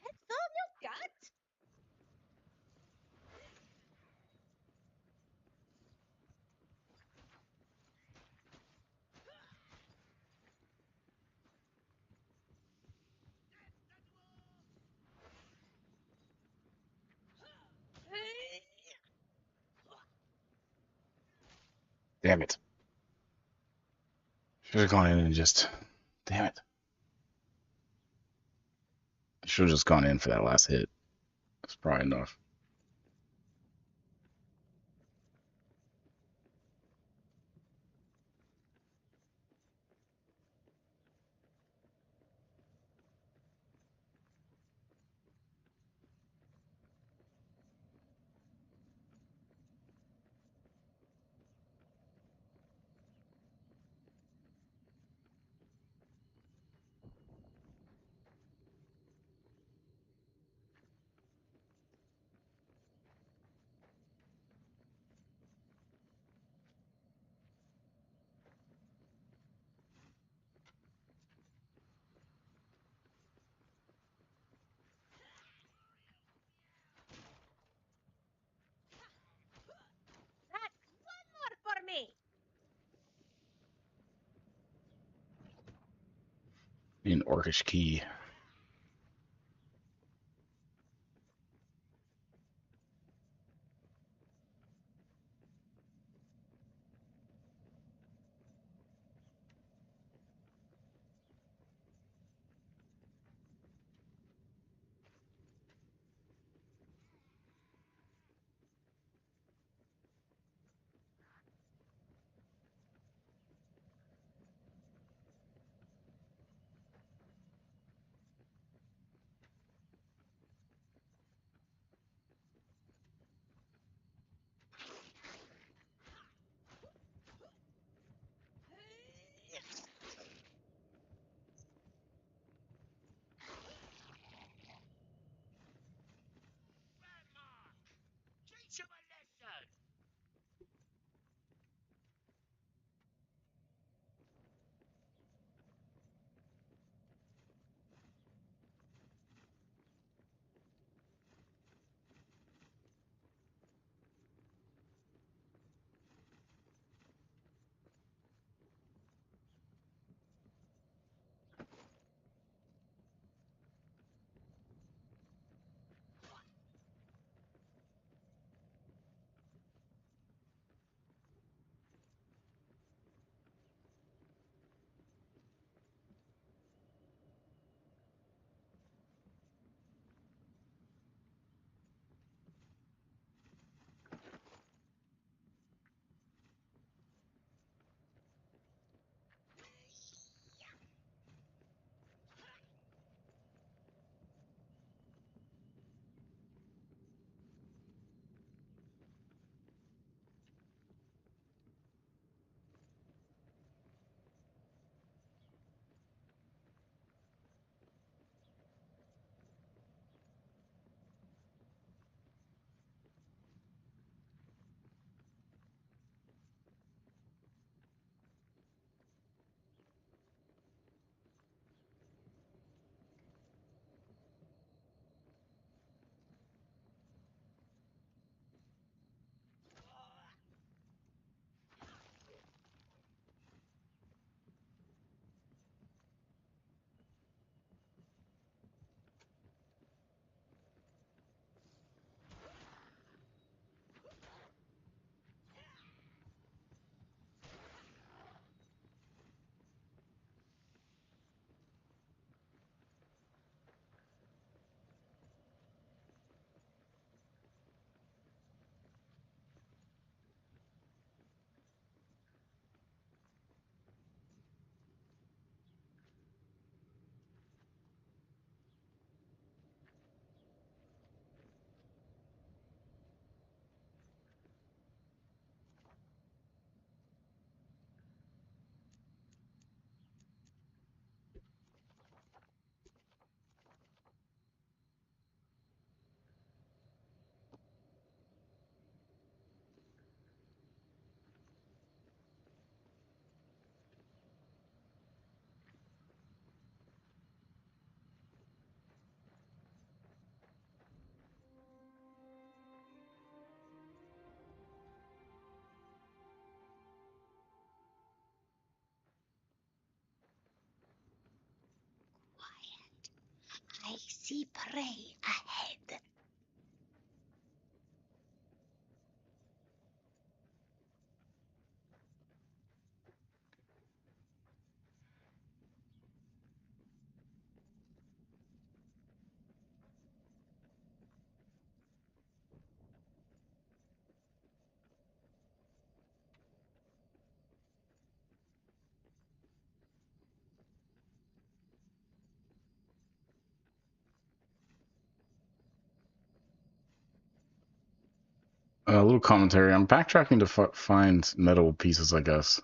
That's all you got? Damn it. Should have gone in and just. Damn it. I should have just gone in for that last hit. That's probably enough. An orcish key. Grandma, teach him a lesson. I see prey ahead. A little commentary. I'm backtracking to find metal pieces, I guess.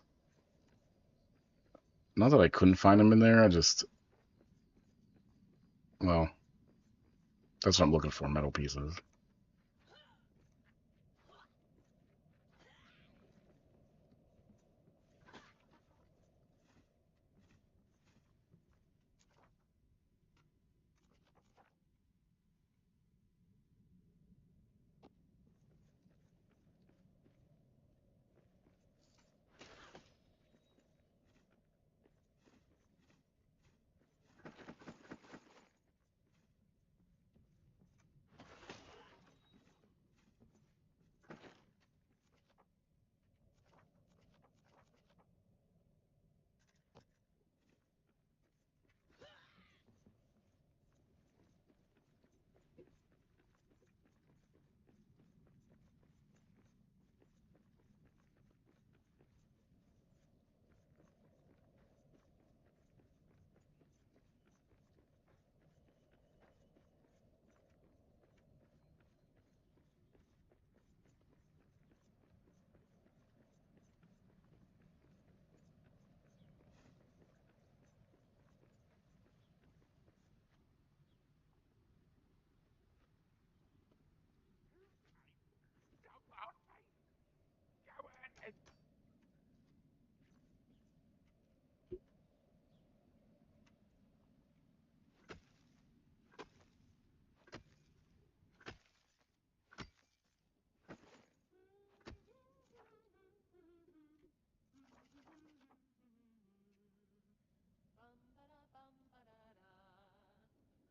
Not that I couldn't find them in there. I just, well, that's what I'm looking for, metal pieces.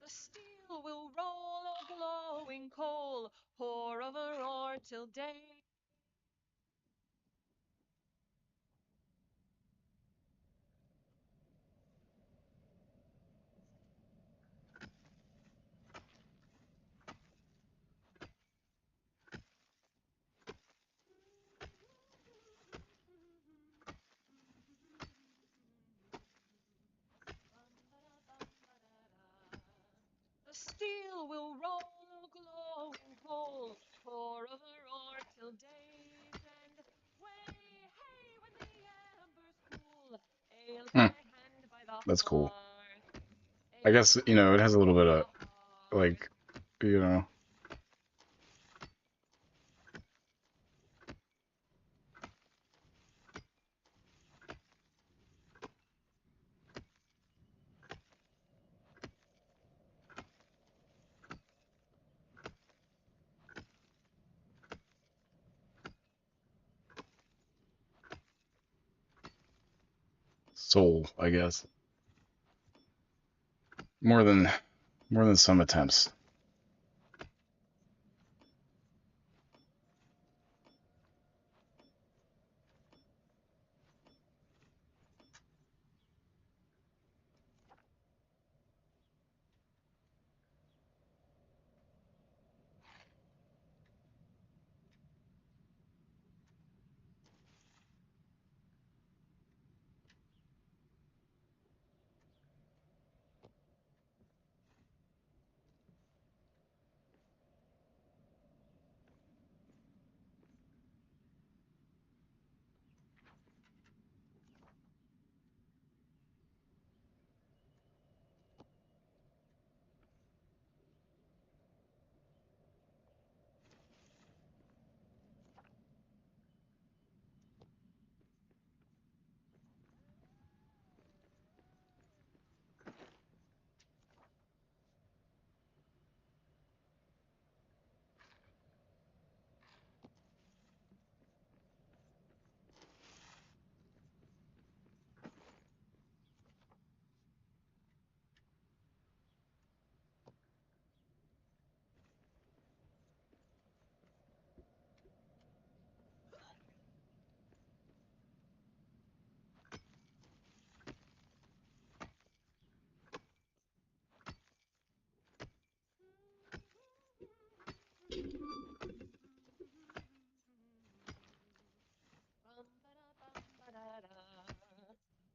The steel will roll a glowing coal, pour over ore till day. The steel will roll a glowing coal, pour over ore till days end. Way, hey, when the embers cool, ale in Hmm, my hand by the that's cool. hearth. I Ale guess, in you my know, it has a hand little bit by of, the hearth. like, you know, soul, I guess. More than more than some attempts.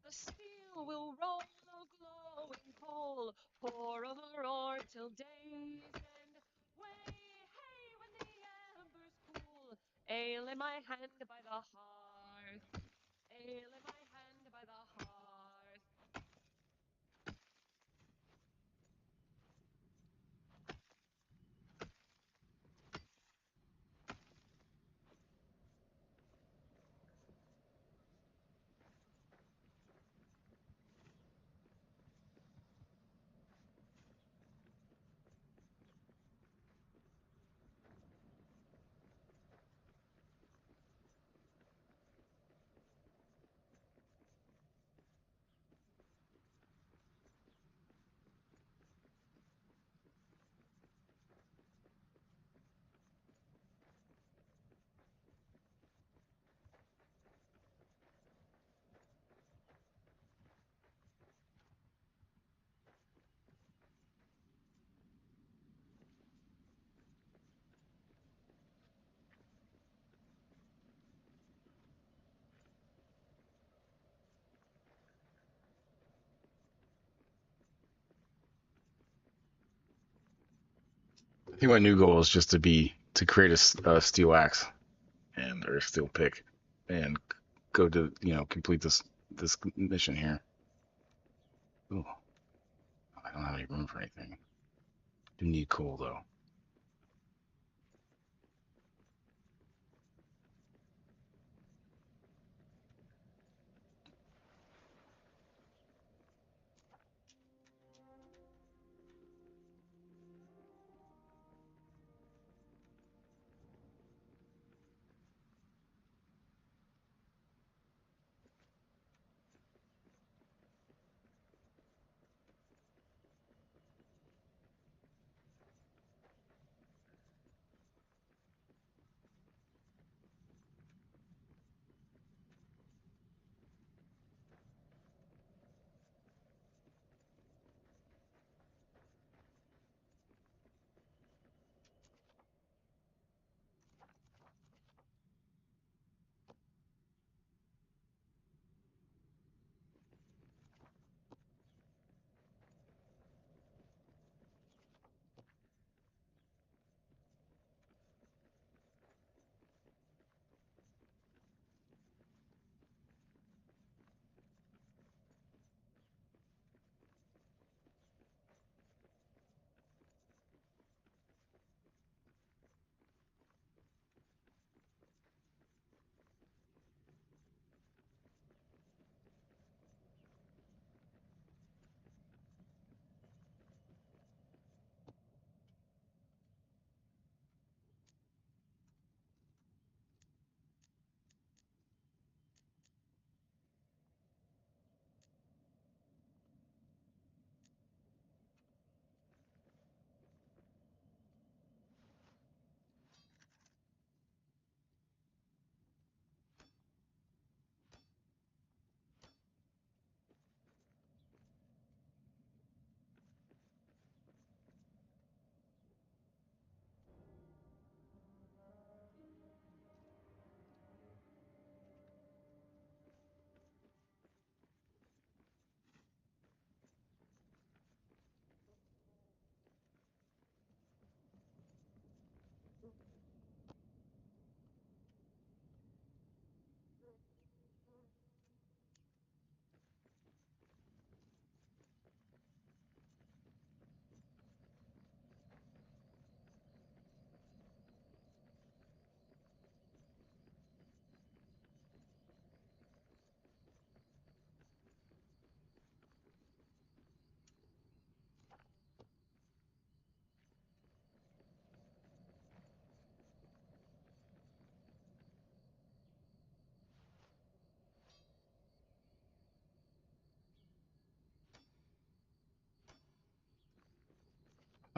The steel will roll a glowing coal, pour over ore till days end. Way, hey, when the embers cool, ale in my hand by the hearth. Ale in my hand by the hearth. I think my new goal is just to create a steel axe and or a steel pick, and go to complete this mission here. Ooh, I don't have any room for anything. Do need coal though.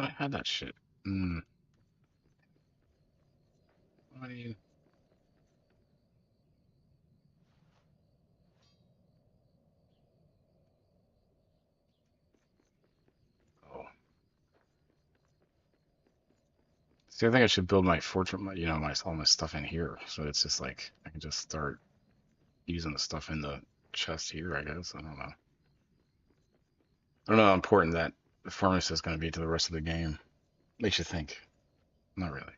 I had that shit. Hmm. What do you? Oh. See, I think I should build my fortress, my all my stuff in here, so it's just like I can just start using the stuff in the chest here. I guess I don't know. I don't know how important that the furnace is going to be to the rest of the game. Makes you think. Not really.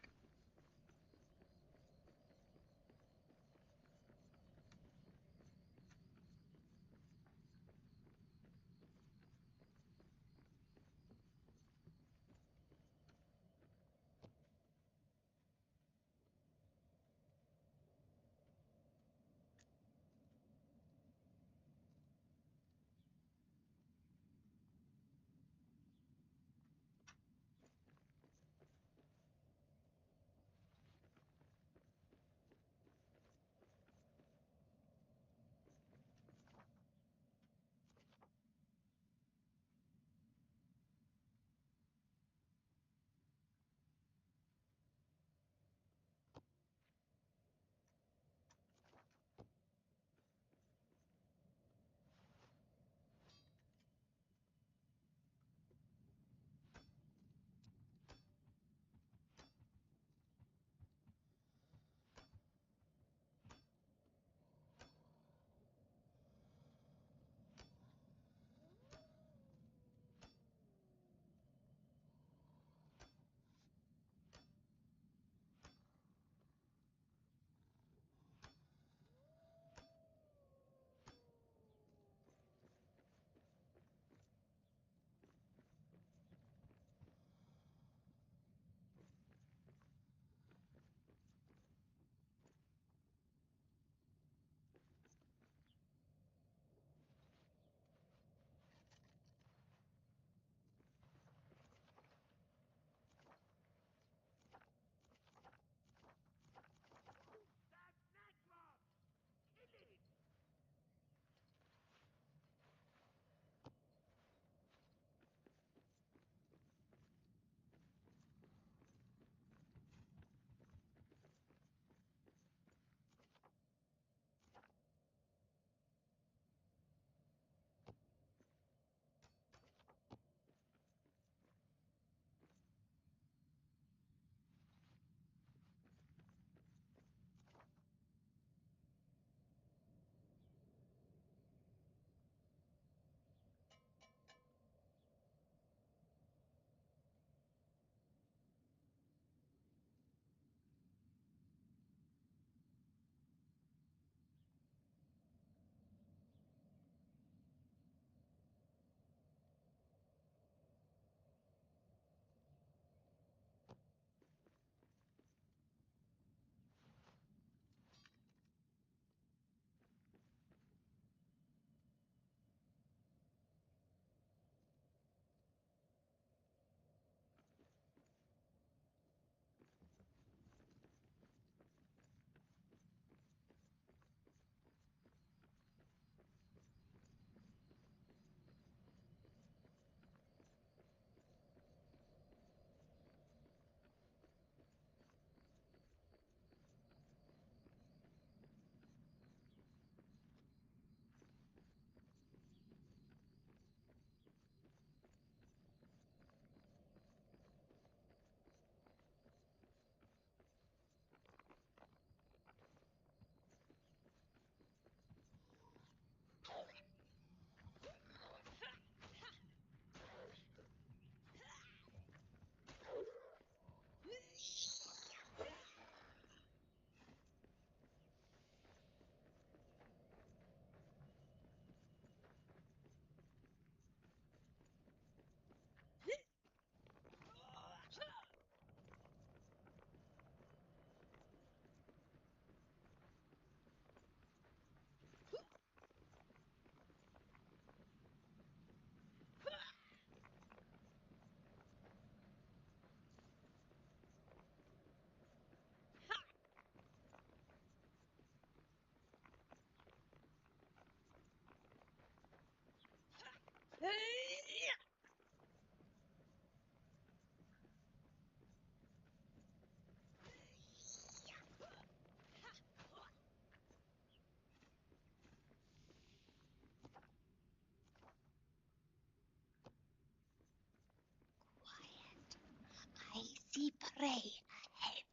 mighty prey ahead.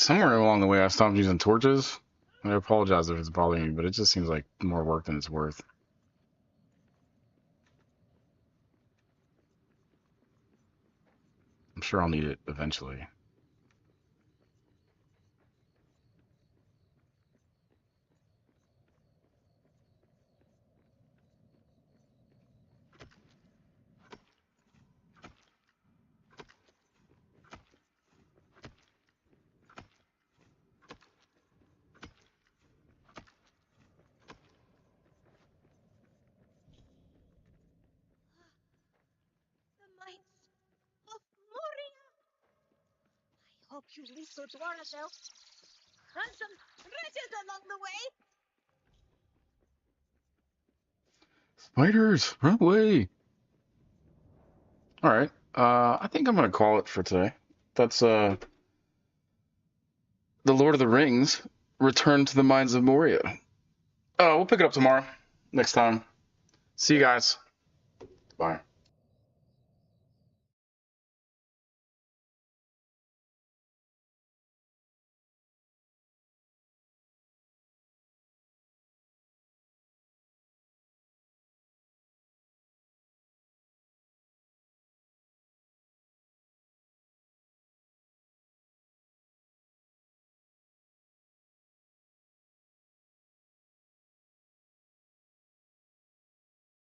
Somewhere along the way, I stopped using torches. I apologize if it's bothering you, but it just seems like more work than it's worth. I'm sure I'll need it eventually. The mites of Moria. I hope you leave those Dwarradale and some riches along the way. Spiders, run away! All right. I think I'm gonna call it for today. That's the Lord of the Rings: Return to the Mines of Moria. We'll pick it up tomorrow. Next time. See you guys. Bye.